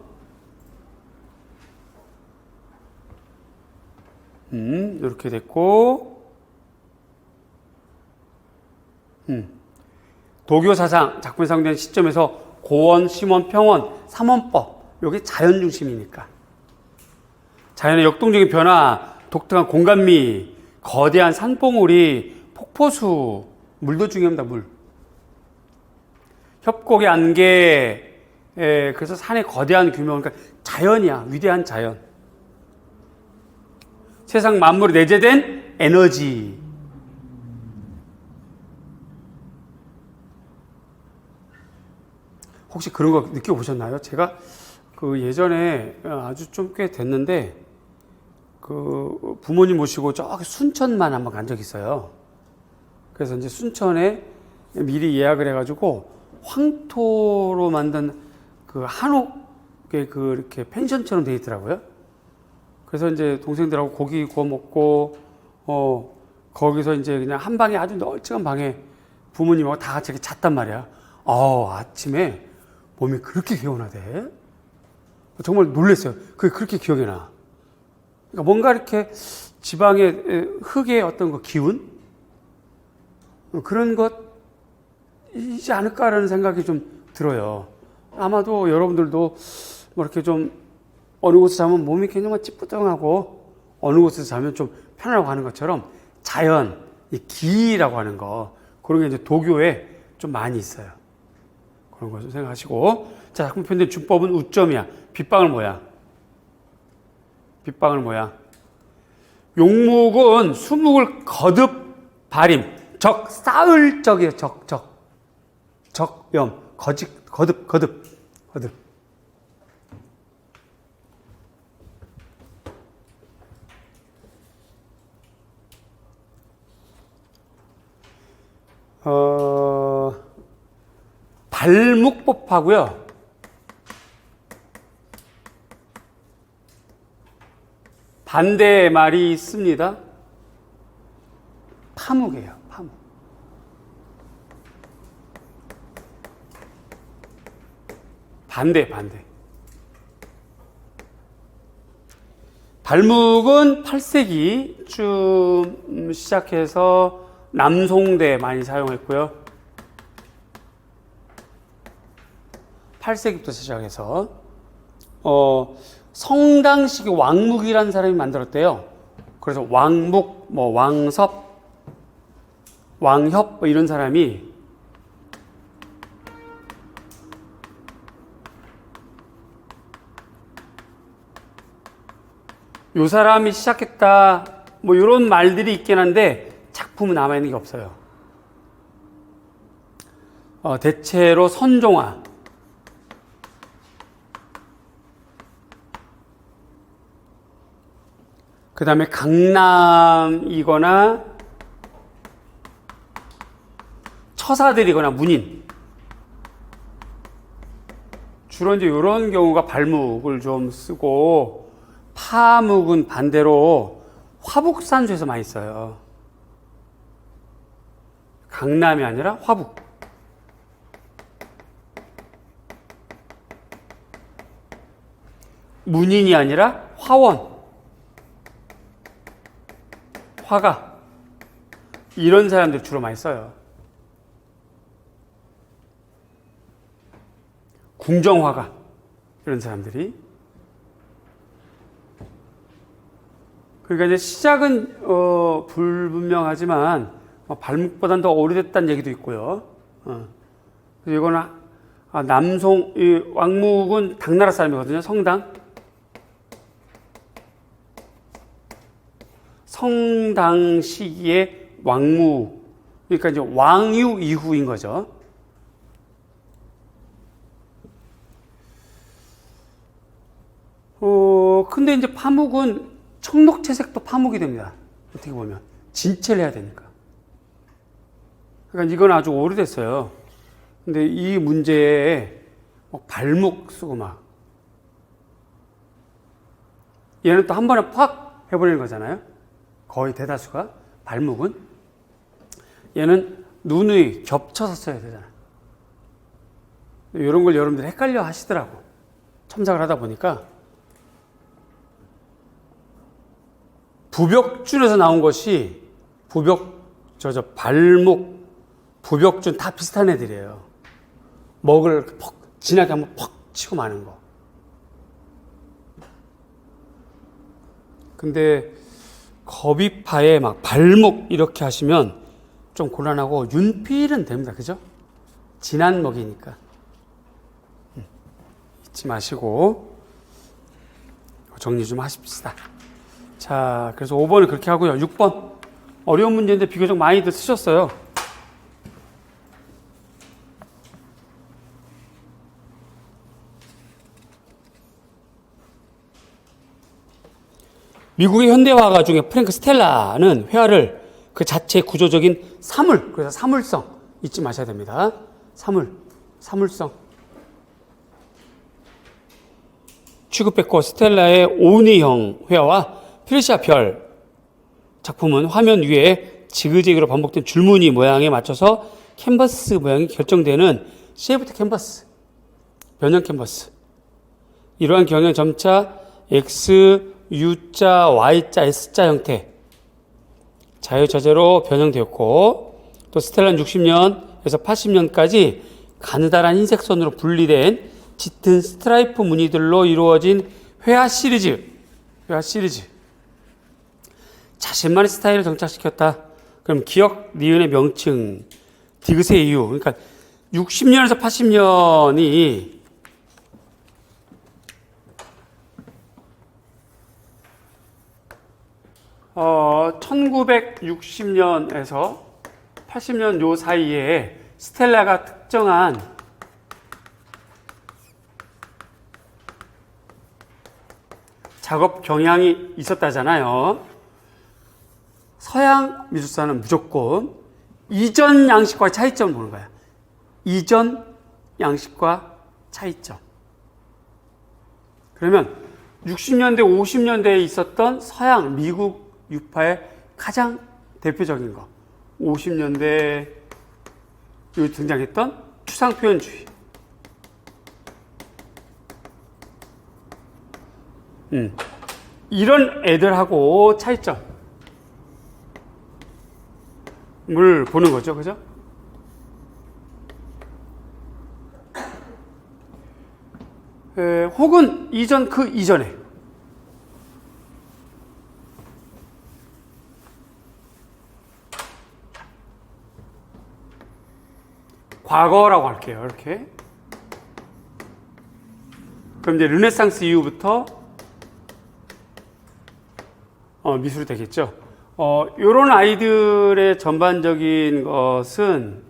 이렇게 됐고, 도교 사상, 작품에 사용된 시점에서 고원, 심원, 평원, 삼원법, 여기 자연 중심이니까. 자연의 역동적인 변화, 독특한 공간미, 거대한 산봉우리, 폭포수, 물도 중요합니다, 물. 협곡의 안개, 그래서 산의 거대한 규모, 그러니까 자연이야, 위대한 자연. 세상 만물에 내재된 에너지. 혹시 그런 거 느껴보셨나요? 제가 그 예전에 아주 좀 꽤 됐는데 그 부모님 모시고 저기 순천만 한번 간 적이 있어요. 그래서 이제 순천에 미리 예약을 해가지고 황토로 만든 그 한옥의 그 이렇게 펜션처럼 돼 있더라고요. 그래서 이제 동생들하고 고기 구워 먹고 거기서 이제 그냥 한 방에 아주 널찍한 방에 부모님하고 다 같이 이렇게 잤단 말이야. 아침에 몸이 그렇게 개운하대. 정말 놀랐어요. 그게 그렇게 기억이 나. 그러니까 뭔가 이렇게 지방의 흙의 어떤 그 기운? 그런 것이지 않을까라는 생각이 좀 들어요. 아마도 여러분들도 뭐 이렇게 좀 어느 곳에서 자면 몸이 굉장히 찌뿌둥하고 어느 곳에서 자면 좀 편하고 하는 것처럼 자연, 이 기라고 하는 거, 그런 게 이제 도교에 좀 많이 있어요. 그런 거 좀 생각하시고. 자, 작품 편집 주법은 우점이야. 빗방울 모양. 빗방울 모양. 용묵은 수묵을 거듭 발임. 적, 쌓을 적이에요. 적염. 거듭. 발묵법하고요. 반대 말이 있습니다. 파묵이에요. 파묵. 반대. 발묵은 8세기쯤 시작해서 남송대 많이 사용했고요. 8세기부터 시작해서 성당식의 왕묵이라는 사람이 만들었대요. 그래서 왕묵, 뭐 왕섭, 왕협 뭐 이런 사람이 요 사람이 시작했다 뭐 이런 말들이 있긴 한데 작품은 남아있는 게 없어요. 대체로 선종화, 그 다음에 강남이거나 처사들이거나 문인, 주로 이제 이런 경우가 발묵을 좀 쓰고, 파묵은 반대로 화북산수에서 많이 써요. 강남이 아니라 화북. 문인이 아니라 화원. 화가. 이런 사람들 주로 많이 써요. 궁정화가. 이런 사람들이. 그러니까 이제 시작은 불분명하지만 발묵보다는 더 오래됐다는 얘기도 있고요. 그래서 이거는 남송, 이 왕묵은 당나라 사람이거든요. 성당 시기의 왕묵, 그러니까 이제 왕유 이후인 거죠. 근데 이제 파묵은 청록채색도 파묵이 됩니다. 어떻게 보면 진체를 해야 되니까. 그러니까 이건 아주 오래됐어요. 근데 이 문제에 발묵 쓰고 막 얘는 또 한 번에 팍 해버리는 거잖아요. 거의 대다수가. 발묵은 얘는 누누이 겹쳐서 써야 되잖아요. 이런 걸 여러분들 헷갈려 하시더라고. 첨삭을 하다 보니까. 부벽준에서 나온 것이 발묵, 부벽준 다 비슷한 애들이에요. 먹을 퍽 진하게 한번 퍽 치고 마는 거. 근데 거비파에 막 발묵 이렇게 하시면 좀 곤란하고 윤필은 됩니다. 그죠? 진한 먹이니까. 잊지 마시고 정리 좀 하십시다. 자, 그래서 5번은 그렇게 하고요. 6번. 어려운 문제인데 비교적 많이들 쓰셨어요. 미국의 현대화가 중에 프랭크 스텔라는 회화를 그 자체의 구조적인 사물, 그래서 사물성 잊지 마셔야 됩니다. 사물성 취급했고, 스텔라의 오니형 회화와 피르시아 별 작품은 화면 위에 지그재그로 반복된 줄무늬 모양에 맞춰서 캔버스 모양이 결정되는 쉐이프드 캔버스, 변형 캔버스. 이러한 경향은 점차 X, U자, Y자, S자 형태 자유자재로 변형되었고, 또 스텔라는 60년에서 80년까지 가느다란 흰색 선으로 분리된 짙은 스트라이프 무늬들로 이루어진 회화 시리즈. 자신만의 스타일을 정착시켰다. 그럼 기억, 니은의 명칭, 디귿의 이유. 그러니까 60년에서 80년이 어, 1960년에서 80년 요 사이에 스텔라가 특정한 작업 경향이 있었다잖아요. 서양 미술사는 무조건 이전 양식과 차이점을 보는 거야. 이전 양식과 차이점. 그러면 60년대, 50년대에 있었던 서양, 미국 유파의 가장 대표적인 거. 50년대에 등장했던 추상표현주의. 이런 애들하고 차이점을 보는 거죠. 그죠? 혹은 그 이전에 과거라고 할게요. 이렇게. 그럼 이제 르네상스 이후부터 미술이 되겠죠. 요런 아이들의 전반적인 것은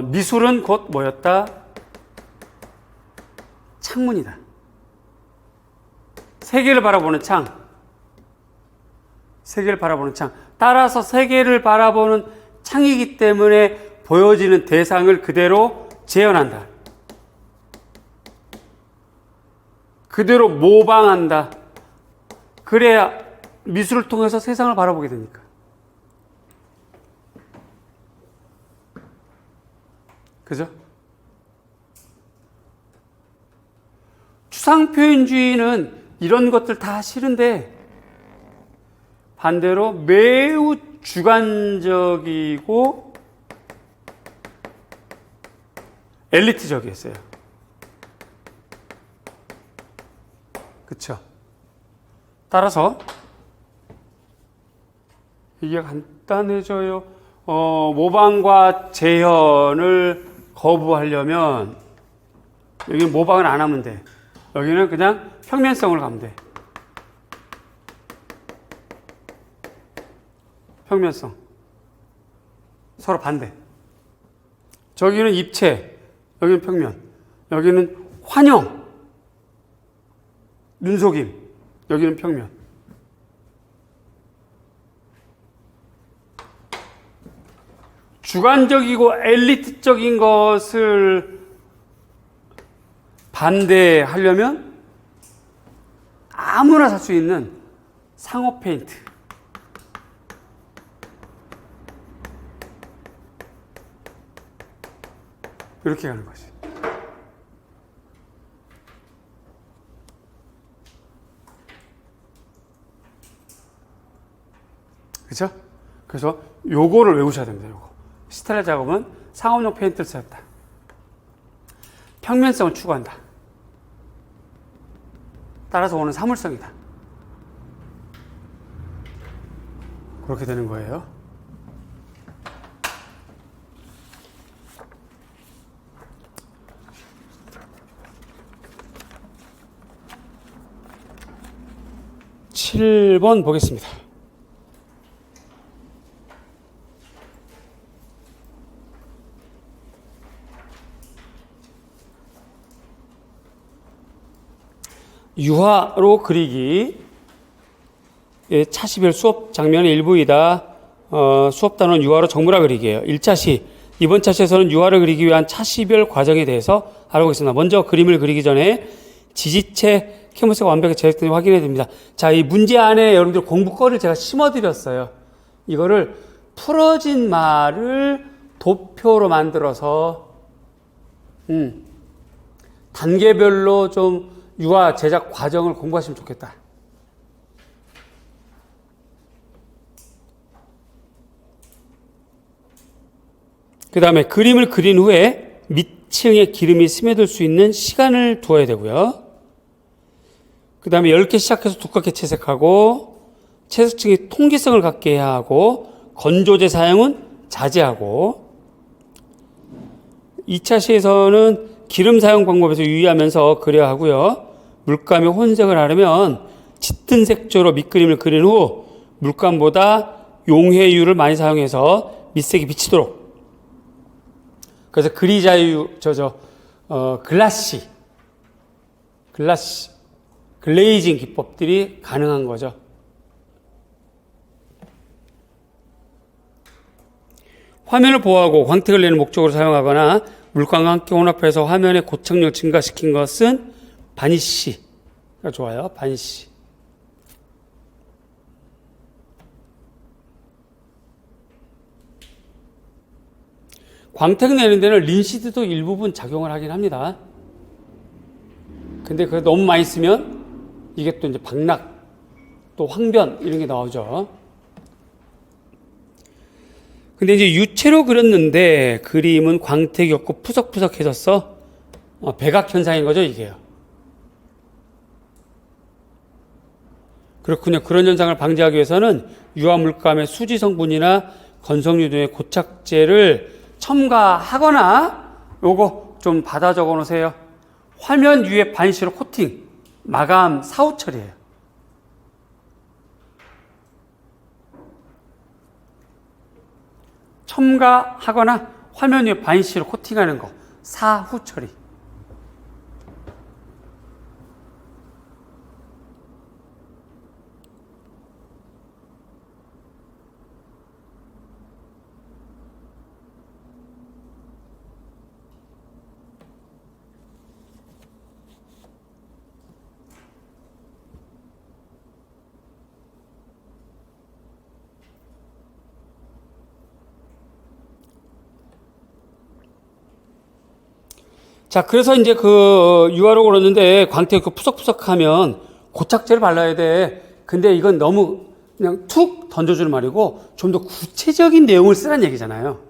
미술은 곧 뭐였다? 창문이다. 세계를 바라보는 창. 따라서 세계를 바라보는 창이기 때문에 보여지는 대상을 그대로 재현한다. 그대로 모방한다. 그래야 미술을 통해서 세상을 바라보게 되니까. 그죠? 추상표현주의는 이런 것들 다 싫은데 반대로 매우 주관적이고 엘리트적이었어요. 그쵸? 따라서 이게 간단해져요. 모방과 재현을 거부하려면 여기는 모방을 안 하면 돼. 여기는 그냥 평면성을 가면 돼. 평면성. 서로 반대. 저기는 입체, 여기는 평면. 여기는 환영, 눈속임, 여기는 평면. 주관적이고 엘리트적인 것을 반대하려면 아무나 살 수 있는 상업 페인트. 이렇게 가는 거지. 그렇죠? 그래서 요거를 외우셔야 됩니다. 요거. 스텔라 작업은 상업용 페인트를 썼다. 평면성을 추구한다. 따라서 오는 사물성이다. 그렇게 되는 거예요. (7번) 보겠습니다. 유화로 그리기. 예, 차시별 수업 장면의 일부이다. 수업 단원 유화로 정물화 그리기예요. 1차 시. 이번 차시에서는 유화를 그리기 위한 차시별 과정에 대해서 알아보겠습니다. 먼저 그림을 그리기 전에 지지체 캔버스가 완벽하게 제작된지 확인해야 됩니다. 자, 이 문제 안에 여러분들 공부거리를 제가 심어드렸어요. 이거를 풀어진 말을 도표로 만들어서 단계별로 좀 유화 제작 과정을 공부하시면 좋겠다. 그 다음에 그림을 그린 후에 밑층에 기름이 스며들 수 있는 시간을 두어야 되고요. 그 다음에 얇게 시작해서 두껍게 채색하고, 채색층이 통기성을 갖게 해야 하고, 건조제 사용은 자제하고, 2차 시에서는 기름 사용 방법에서 유의하면서 그려야 하고요. 물감의 혼색을 하려면 짙은 색조로 밑그림을 그린 후 물감보다 용해유를 많이 사용해서 밑색이 비치도록. 그래서 글레이징 기법들이 가능한 거죠. 화면을 보호하고 광택을 내는 목적으로 사용하거나 물감과 함께 혼합해서 화면의 고착력을 증가시킨 것은 바니쉬가 좋아요. 바니쉬. 광택 내는 데는 린시드도 일부분 작용을 하긴 합니다. 근데 그거 너무 많이 쓰면 이게 또 이제 박락, 또 황변 이런 게 나오죠. 근데 이제 유체로 그렸는데 그림은 광택이 없고 푸석푸석해졌어. 백악 현상인 거죠, 이게요. 그렇군요. 그런 현상을 방지하기 위해서는 유화 물감의 수지 성분이나 건성류 등의 고착제를 첨가하거나 요거 좀 받아 적어 놓으세요. 화면 위에 바니쉬로 코팅, 마감 사후 처리예요. 첨가하거나 화면 위에 바니쉬로 코팅하는 거 사후 처리. 자, 그래서 이제 유화로 그렸는데 광택이 푸석푸석하면 고착제를 발라야 돼. 근데 이건 너무 그냥 툭 던져주는 말이고 좀 더 구체적인 내용을 쓰라는 얘기잖아요.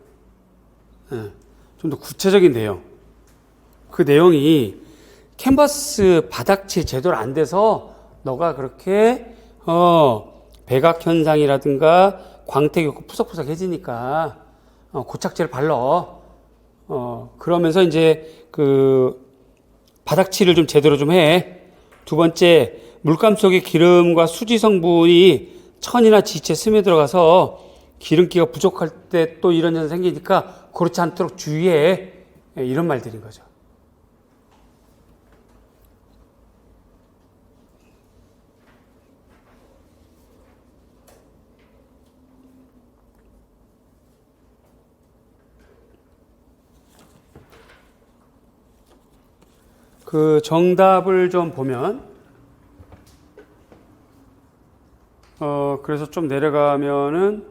좀 더 구체적인 내용. 그 내용이 캔버스 바닥칠 제대로 안 돼서 너가 그렇게 백악 현상이라든가 광택이 없고 푸석푸석해지니까 고착제를 발라. 그러면서 이제 바닥칠을 좀 제대로 좀 해. 두 번째, 물감 속에 기름과 수지 성분이 천이나 지체에 스며들어가서 기름기가 부족할 때 또 이런 현상이 생기니까 그렇지 않도록 주의해. 이런 말들인 거죠. 그 정답을 좀 보면, 그래서 좀 내려가면은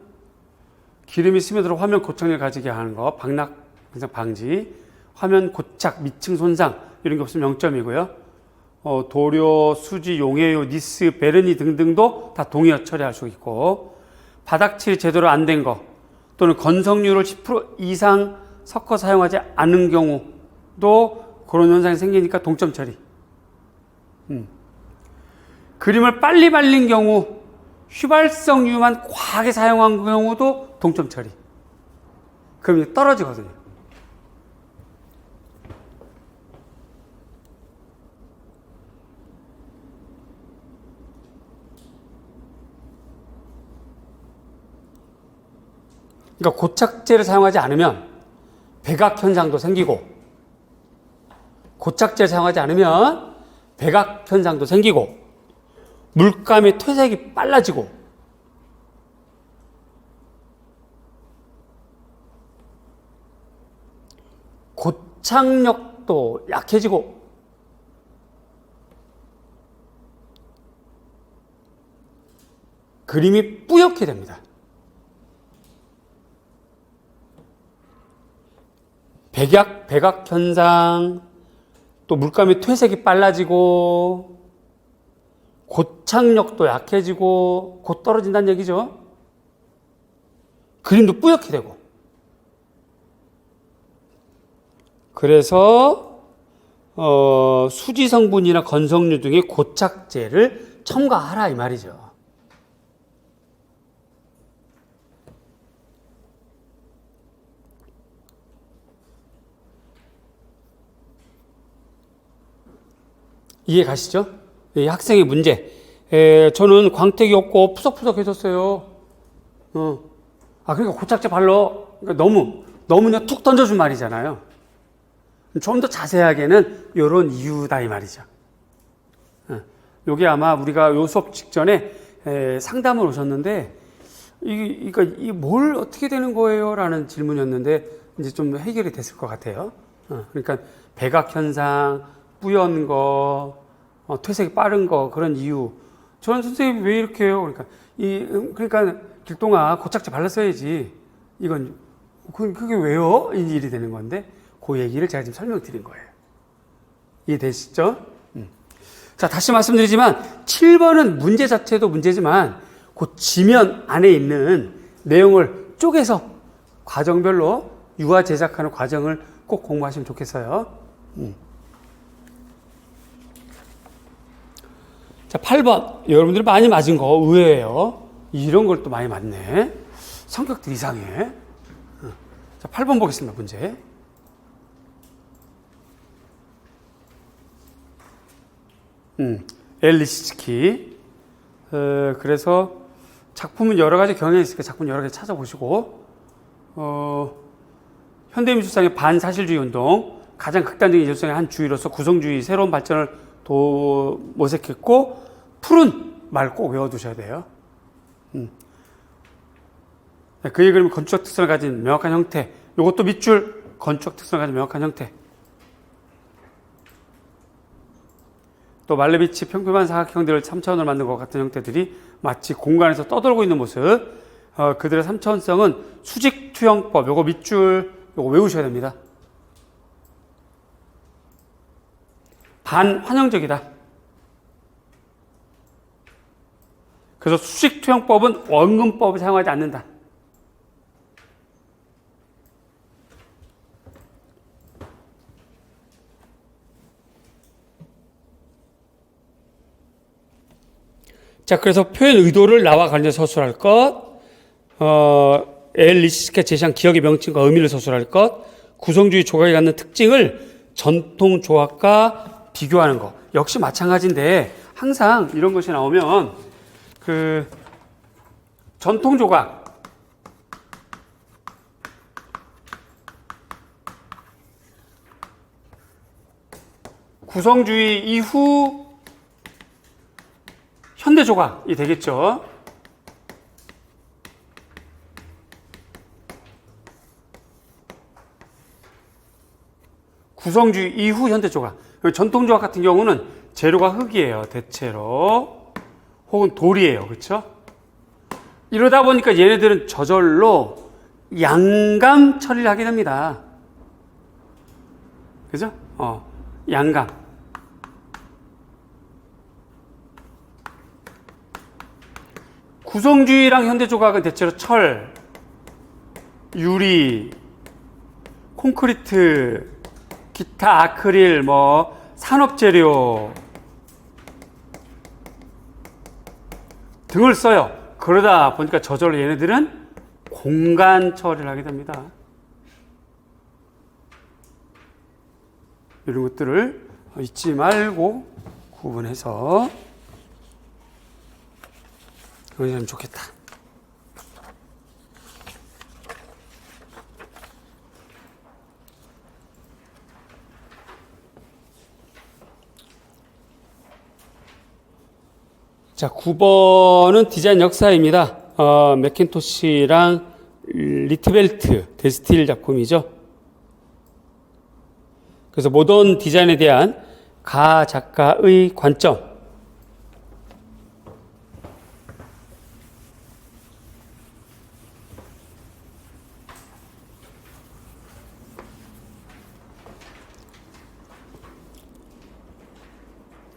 기름이 스며들어 화면 고착력을 가지게 하는 거, 박락 현상 방지, 화면 고착, 미층 손상 이런 게 없으면 0점이고요. 도료, 수지, 용해유, 니스, 베르니 등등도 다 동의어 처리할 수 있고, 바닥칠이 제대로 안 된 거 또는 건성류를 10% 이상 섞어 사용하지 않은 경우도 그런 현상이 생기니까 동점 처리. 그림을 빨리 발린 경우, 휘발성유만 과하게 사용한 경우도 동점 처리. 그럼 떨어지거든요. 그러니까 고착제를 사용하지 않으면 백악 현상도 생기고, 고착제를 사용하지 않으면 백악 현상도 생기고 물감의 퇴색이 빨라지고 고착력도 약해지고 그림이 뿌옇게 됩니다. 백악 현상, 또 물감의 퇴색이 빨라지고 고착력도 약해지고 곧 떨어진다는 얘기죠. 그림도 뿌옇게 되고. 그래서 수지 성분이나 건성류 등의 고착제를 첨가하라 이 말이죠. 이해 가시죠? 이 학생의 문제. 저는 광택이 없고 푸석푸석해졌어요. 그러니까 고착제 발라. 그러니까 너무 툭 던져준 말이잖아요. 좀 더 자세하게는 이런 이유다 이 말이죠. 요게 아마 우리가 요 수업 직전에 상담을 오셨는데 이게 뭘 어떻게 되는 거예요? 라는 질문이었는데 이제 좀 해결이 됐을 것 같아요. 그러니까 백악 현상, 뿌연 거, 퇴색이 빠른 거 그런 이유. 저는 선생님 왜 이렇게 해요? 그러니까 길동아 고착제 발랐어야지. 이건 그게 왜요? 이 일이 되는 건데 그 얘기를 제가 지금 설명드린 거예요. 이해되시죠? 자, 다시 말씀드리지만 7번은 문제 자체도 문제지만 그 지면 안에 있는 내용을 쪼개서 과정별로 유화 제작하는 과정을 꼭 공부하시면 좋겠어요. 자, 8번. 여러분들이 많이 맞은 거 의외예요. 이런 걸 또 많이 맞네. 성격들 이상해. 자, 8번 보겠습니다. 문제. 엘리시츠키. 그래서 작품은 여러 가지 경향이 있으니까 작품 여러 가지 찾아보시고, 현대미술상의 반사실주의 운동, 가장 극단적인 예술상의 한 주의로서 구성주의 새로운 발전을 모색했고, 푸른 말 꼭 외워두셔야 돼요. 그의 그림은 건축적 특성을 가진 명확한 형태, 이것도 밑줄 건축적 특성을 가진 명확한 형태. 또 말레비치 평평한 사각형들을 3차원으로 만든 것 같은 형태들이 마치 공간에서 떠돌고 있는 모습. 그들의 3차원성은 수직 투영법, 요거 밑줄 요거 외우셔야 됩니다. 반환영적이다. 그래서 수직 투영법은 원근법을 사용하지 않는다. 자, 그래서 표현 의도를 나와 관련해서 서술할 것, 엘리시츠키가 제시한 기억의 명칭과 의미를 서술할 것, 구성주의 조각이 갖는 특징을 전통 조각과 비교하는 것. 역시 마찬가지인데 항상 이런 것이 나오면 전통 조각, 구성주의 이후 현대 조각이 되겠죠. 구성주의 이후 현대 조각. 전통 조각 같은 경우는 재료가 흙이에요. 대체로. 혹은 돌이에요. 그렇죠? 이러다 보니까 얘네들은 저절로 양감 처리를 하게 됩니다. 그죠? 양감. 구성주의랑 현대조각은 대체로 철, 유리, 콘크리트, 기타, 아크릴, 산업재료 등을 써요. 그러다 보니까 저절로 얘네들은 공간 처리를 하게 됩니다. 이런 것들을 잊지 말고 구분해서 그러면 좋겠다. 자, 9번은 디자인 역사입니다. 맥킨토시랑 리트벨트, 데스틸 작품이죠. 그래서 모던 디자인에 대한 가 작가의 관점.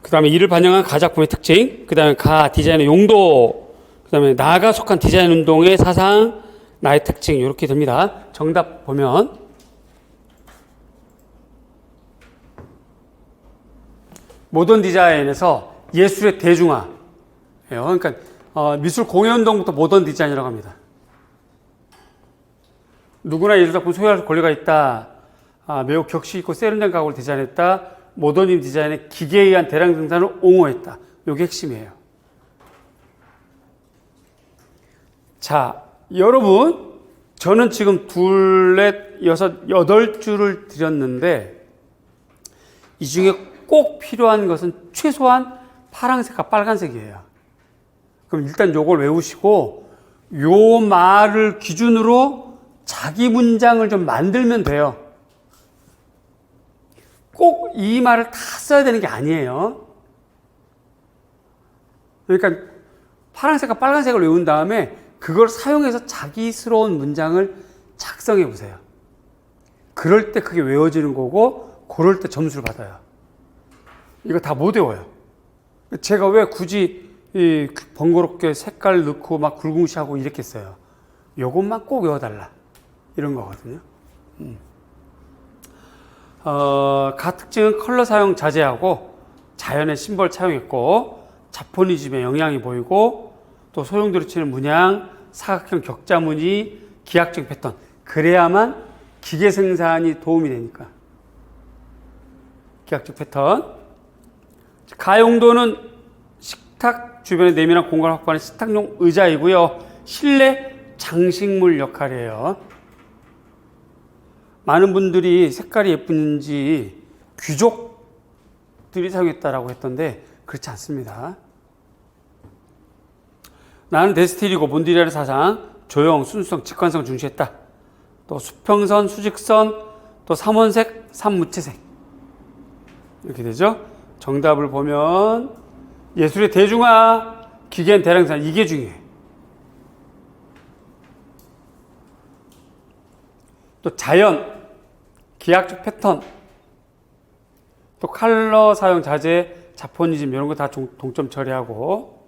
그 다음에 이를 반영한 가작품의 특징, 그 다음에 가 디자인의 용도, 그 다음에 나가 속한 디자인 운동의 사상, 나의 특징, 이렇게 됩니다. 정답 보면 모던 디자인에서 예술의 대중화예요. 그러니까 미술 공예운동부터 모던 디자인이라고 합니다. 누구나 예술작품 소유할 권리가 있다. 매우 격식 있고 세련된 가구를 디자인했다. 모더니즘 디자인의 기계에 의한 대량 생산을 옹호했다. 이게 핵심이에요. 자, 여러분, 저는 지금 둘, 넷, 여섯, 8줄을 드렸는데 이 중에 꼭 필요한 것은 최소한 파란색과 빨간색이에요. 그럼 일단 요걸 외우시고 요 말을 기준으로 자기 문장을 좀 만들면 돼요. 꼭 이 말을 다 써야 되는 게 아니에요. 그러니까 파란색과 빨간색을 외운 다음에 그걸 사용해서 자기스러운 문장을 작성해 보세요. 그럴 때 그게 외워지는 거고, 그럴 때 점수를 받아요. 이거 다 못 외워요. 제가 왜 굳이 이 번거롭게 색깔 넣고 막 굵은시하고 이렇게 써요. 요것만 꼭 외워달라. 이런 거거든요. 가 특징은 컬러 사용 자제하고 자연의 심벌 차용했고, 자포니즘의 영향이 보이고, 또 소용돌이 치는 문양, 사각형 격자 무늬, 기하학적 패턴. 그래야만 기계 생산이 도움이 되니까. 기하학적 패턴. 가용도는 식탁 주변에 내밀한 공간을 확보하는 식탁용 의자이고요. 실내 장식물 역할이에요. 많은 분들이 색깔이 예쁜지 귀족들이 사용했다라고 했던데 그렇지 않습니다. 나는 데스틸이고 몬디리안의 사상, 조형, 순수성, 직관성을 중시했다. 또 수평선, 수직선, 또 삼원색, 삼무채색. 이렇게 되죠. 정답을 보면 예술의 대중화, 기계는 대량산, 이게 중요해요. 또 자연, 기하학적 패턴, 또 컬러 사용 자제, 자포니즘 이런 거 다 동점 처리하고,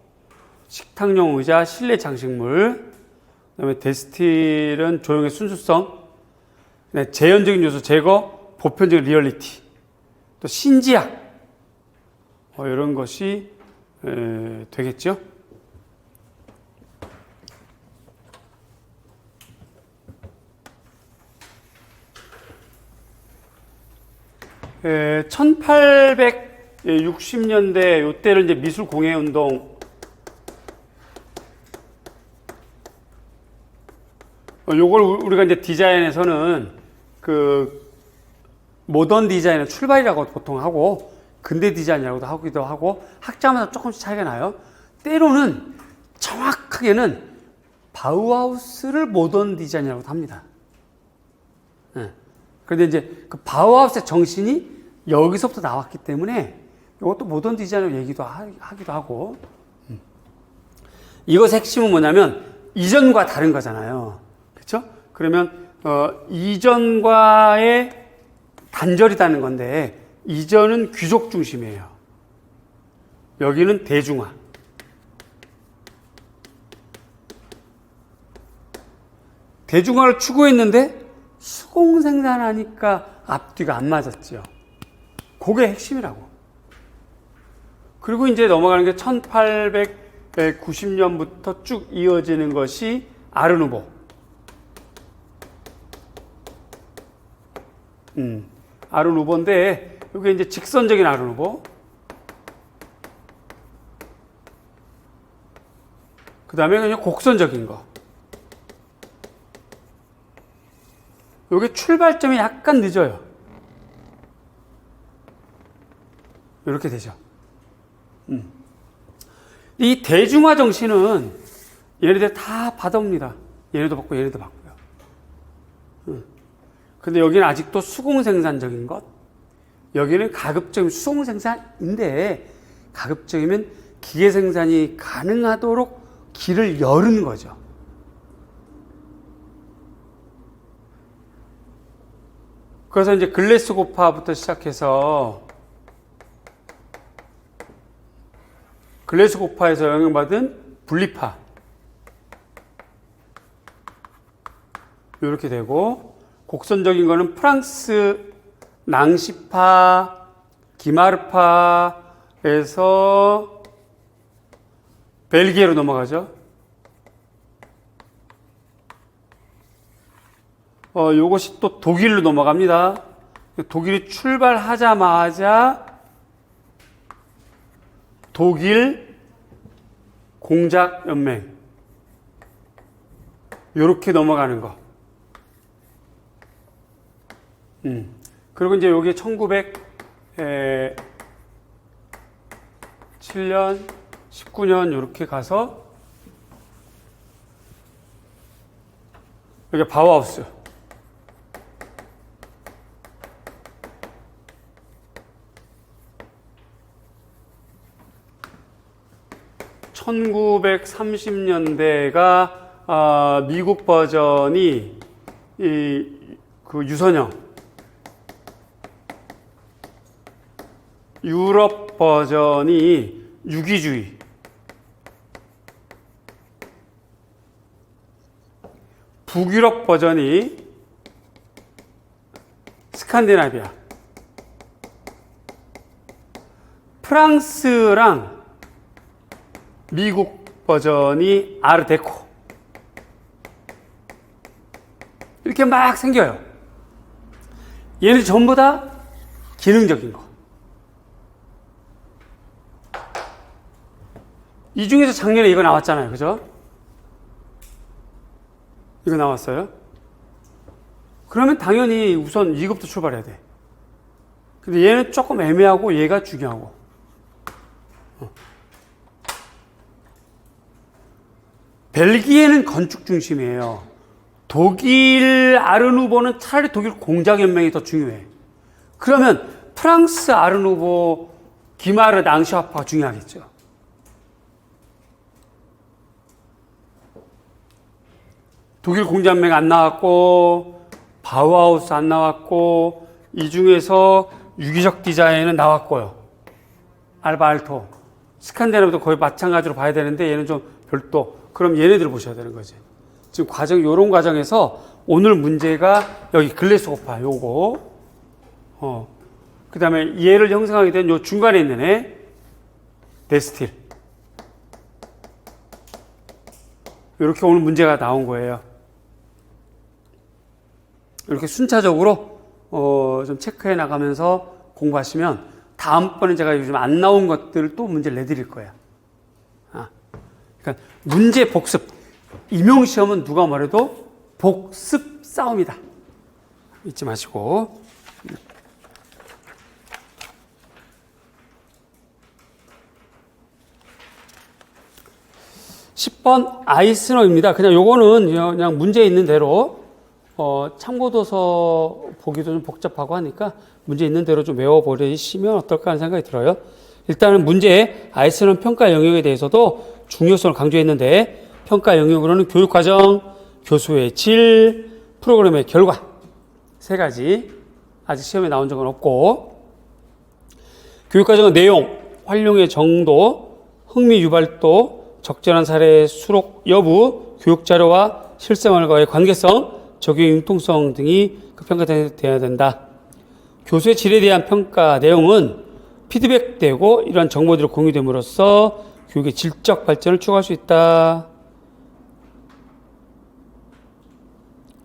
식탁용 의자, 실내 장식물, 그다음에 데스틸은 조형의 순수성, 재현적인 요소 제거, 보편적인 리얼리티, 또 신지학 이런 것이 되겠죠. 에, 1860년대 요때를 이제 미술 공예 운동 요걸 우리가 이제 디자인에서는 그 모던 디자인의 출발이라고 보통 하고 근대 디자인이라고도 하기도 하고 학자마다 조금씩 차이가 나요. 때로는 정확하게는 바우하우스를 모던 디자인이라고 합니다. 네. 그런데 이제 그 바우하우스의 정신이 여기서부터 나왔기 때문에 이것도 모던 디자인으로 얘기도 하기도 하고. 이것의 핵심은 뭐냐면 이전과 다른 거잖아요. 그렇죠? 그러면 이전과의 단절이라는 건데 이전은 귀족 중심이에요. 여기는 대중화. 대중화를 추구했는데 수공 생산하니까 앞뒤가 안 맞았죠. 그게 핵심이라고. 그리고 이제 넘어가는 게 1890년부터 쭉 이어지는 것이 아르누보. 아르누보인데 이게 이제 직선적인 아르누보. 그 다음에 그냥 곡선적인 거. 이게 출발점이 약간 늦어요. 이렇게 되죠. 이 대중화 정신은 얘네들 다 받아옵니다. 얘네도 받고 얘네도 받고요. 근데 여기는 아직도 수공 생산적인 것, 여기는 가급적이면 수송 생산인데 가급적이면 기계 생산이 가능하도록 길을 열은 거죠. 그래서 이제 글래스고파부터 시작해서 글래스고파에서 영향받은 분리파 이렇게 되고, 곡선적인 거는 프랑스 낭시파, 기마르파에서 벨기에로 넘어가죠. 요것이 또 독일로 넘어갑니다. 독일이 출발하자마자 독일 공작연맹 요렇게 넘어가는 거. 그리고 이제 여기 1907년, 19년 요렇게 가서 여기 바우하우스. (1930년대가) 미국 버전이 그 유선형, 유럽 버전이 유기주의, 북유럽 버전이 스칸디나비아, 프랑스랑 미국 버전이 아르데코, 이렇게 막 생겨요. 얘는 전부 다 기능적인 거. 이 중에서 작년에 이거 나왔잖아요. 그죠? 이거 나왔어요. 그러면 당연히 우선 2급부터 출발해야 돼. 근데 얘는 조금 애매하고 얘가 중요하고. 벨기에는 건축 중심이에요. 독일 아르누보는 차라리 독일 공작연맹이 더 중요해. 그러면 프랑스 아르누보 기마르 낭시아파가 중요하겠죠. 독일 공작연맹 안 나왔고 바우하우스 안 나왔고, 이 중에서 유기적 디자인은 나왔고요. 알바 알토, 스칸디나비아도 거의 마찬가지로 봐야 되는데 얘는 좀 별도. 그럼 얘네들을 보셔야 되는 거지. 지금 과정, 요런 과정에서 오늘 문제가 여기 글래스고파 요거, 그 다음에 얘를 형성하게 된 요 중간에 있는 애 데스틸, 이렇게 오늘 문제가 나온 거예요. 이렇게 순차적으로 좀 체크해 나가면서 공부하시면 다음번에 제가 요즘 안 나온 것들을 또 문제를 내드릴 거예요. 그러니까 문제 복습, 임용시험은 누가 뭐래도 복습 싸움이다. 잊지 마시고. 10번 아이스너입니다. 그냥 요거는 그냥 문제 있는 대로 참고도서 보기도 좀 복잡하고 하니까 문제 있는 대로 좀 외워버리시면 어떨까 하는 생각이 들어요. 일단은 문제에 아이스너 평가 영역에 대해서도 중요성을 강조했는데, 평가 영역으로는 교육과정, 교수의 질, 프로그램의 결과, 세 가지. 아직 시험에 나온 적은 없고, 교육과정은 내용, 활용의 정도, 흥미 유발도, 적절한 사례 수록 여부, 교육자료와 실생활과의 관계성, 적용 융통성 등이 평가되어야 된다. 교수의 질에 대한 평가 내용은 피드백되고 이러한 정보들이 공유됨으로써 교육의 질적 발전을 추구할 수 있다.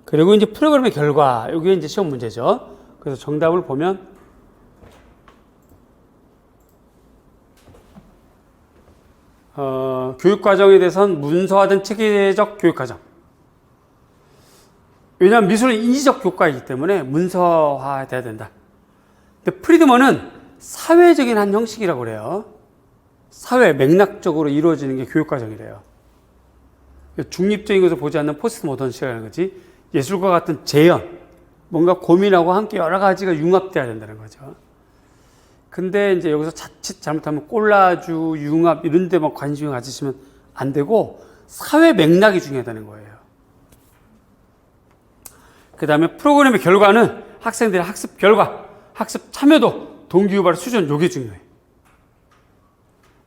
그리고 이제 프로그램의 결과, 이게 이제 시험 문제죠. 그래서 정답을 보면 교육과정에 대해서는 문서화된 체계적 교육과정. 왜냐하면 미술은 인지적 교과이기 때문에 문서화돼야 된다. 근데 프리드먼은 사회적인 한 형식이라고 그래요. 사회 맥락적으로 이루어지는 게 교육과정이래요. 중립적인 것을 보지 않는 포스트 모던시라는 거지, 예술과 같은 재현, 뭔가 고민하고 함께 여러 가지가 융합돼야 된다는 거죠. 근데 이제 여기서 자칫 잘못하면 콜라주, 융합 이런 데만 관심을 가지시면 안 되고 사회 맥락이 중요하다는 거예요. 그 다음에 프로그램의 결과는 학생들의 학습 결과, 학습 참여도, 동기유발 수준, 요게 중요해요.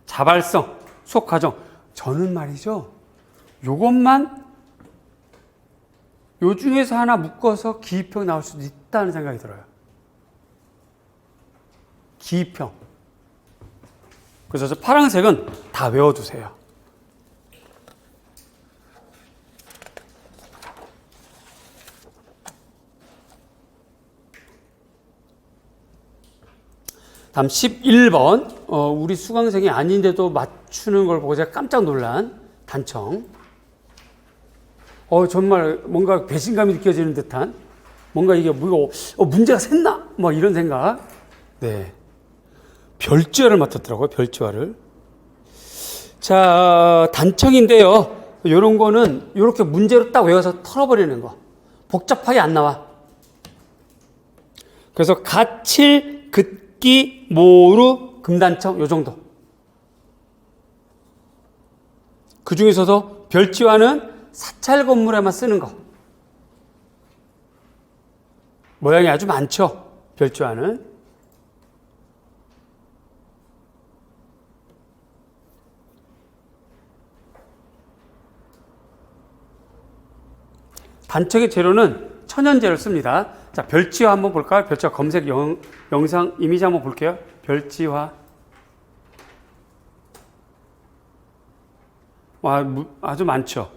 자발성, 수업 과정. 저는 말이죠, 요것만 요 중에서 하나 묶어서 기입형 나올 수도 있다는 생각이 들어요. 기입형. 그래서 저 파란색은 다 외워두세요. 다음 11번. 우리 수강생이 아닌데도 맞추는 걸 보고 제가 깜짝 놀란 단청. 정말 뭔가 배신감이 느껴지는 듯한, 뭔가 이게 문제가 샜나? 뭐 이런 생각. 네. 별지화를 맡았더라고요, 별지화를. 자, 단청인데요. 요런 거는 요렇게 문제로 딱 외워서 털어버리는 거. 복잡하게 안 나와. 그래서 가칠, 긋기, 모루, 금단청, 요 정도. 그 중에서도 별지화는 사찰 건물에만 쓰는 거. 모양이 아주 많죠, 별지화는. 단청의 재료는 천연재를 씁니다. 자, 별지화 한번 볼까요? 별지화 검색 영상 이미지 한번 볼게요. 별지화. 와, 아주 많죠.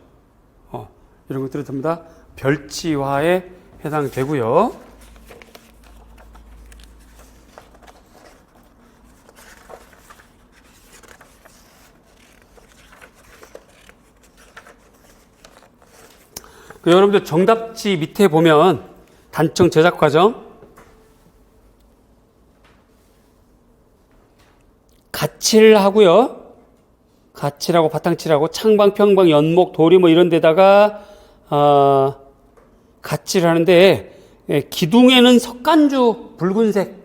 이런 것들이 듭니다. 별지화에 해당되고요. 여러분들 정답지 밑에 보면 단청 제작 과정, 가칠하고요. 가칠하고 바탕칠하고 창방, 평방, 연목, 도리 뭐 이런 데다가 가칠을 하는데, 기둥에는 석간주 붉은색.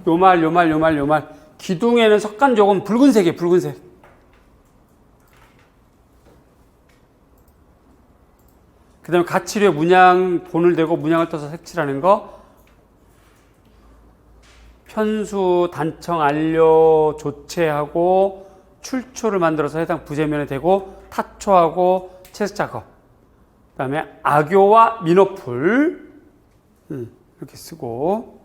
요 말. 기둥에는 석간조금 붉은색이에요, 붉은색. 그 다음에 가칠에 문양, 본을 대고 문양을 떠서 색칠하는 거. 편수, 단청, 안료, 조체하고 출초를 만들어서 해당 부재면에 대고 타초하고 채색 작업. 그 다음에 악교와 민어풀. 이렇게 쓰고.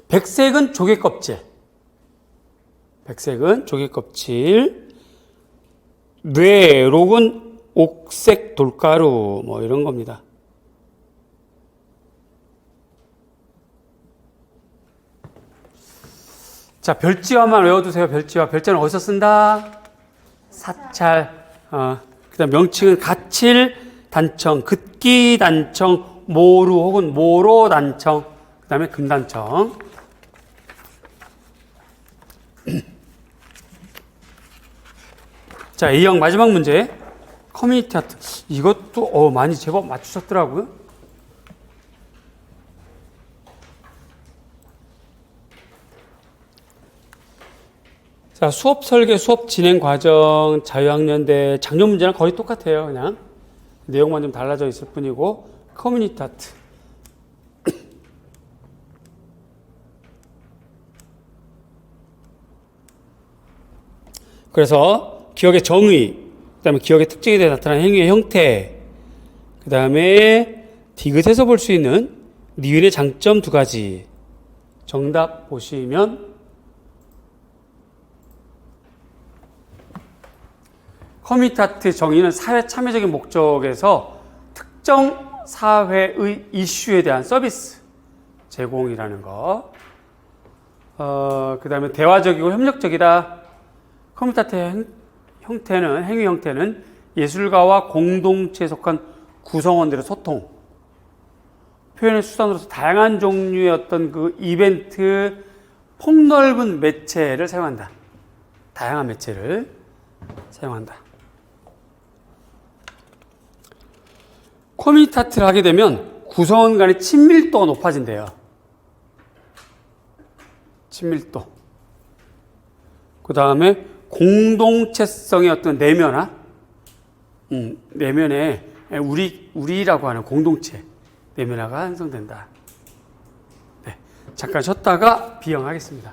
백색은 조개껍질. 뇌록은 옥색 돌가루, 뭐 이런 겁니다. 자, 별지화만 외워두세요. 별지화는 어디서 쓴다? 사찰. 그 다음 명칭은 가칠, 단청, 긋기 단청, 모루 혹은 모로 단청, 그 다음에 금단청. 자, A형 마지막 문제. 커뮤니티 아트. 이것도 많이 제법 맞추셨더라고요. 자, 수업 설계, 수업 진행 과정, 자유학년대, 작년 문제랑 거의 똑같아요. 그냥 내용만 좀 달라져 있을 뿐이고. 커뮤니티 아트. 그래서 기억의 정의, 그 다음에 기억의 특징에 대해 나타나는 행위의 형태, 그 다음에 디귿에서 볼 수 있는 니은의 장점 2가지. 정답 보시면 커뮤니티 아트 정의는 사회 참여적인 목적에서 특정 사회의 이슈에 대한 서비스 제공이라는 거. 그 다음에 대화적이고 협력적이다. 커뮤니티 아트의 행위 형태는 예술가와 공동체에 속한 구성원들의 소통, 표현의 수단으로서 다양한 종류의 어떤 그 이벤트, 폭넓은 매체를 사용한다. 다양한 매체를 사용한다. 커뮤니타트를 하게 되면 구성원 간의 친밀도가 높아진대요. 친밀도. 그 다음에 공동체성의 어떤 내면화, 내면에 우리라고 하는 공동체 내면화가 형성된다. 네, 잠깐 쉬었다가 비영하겠습니다.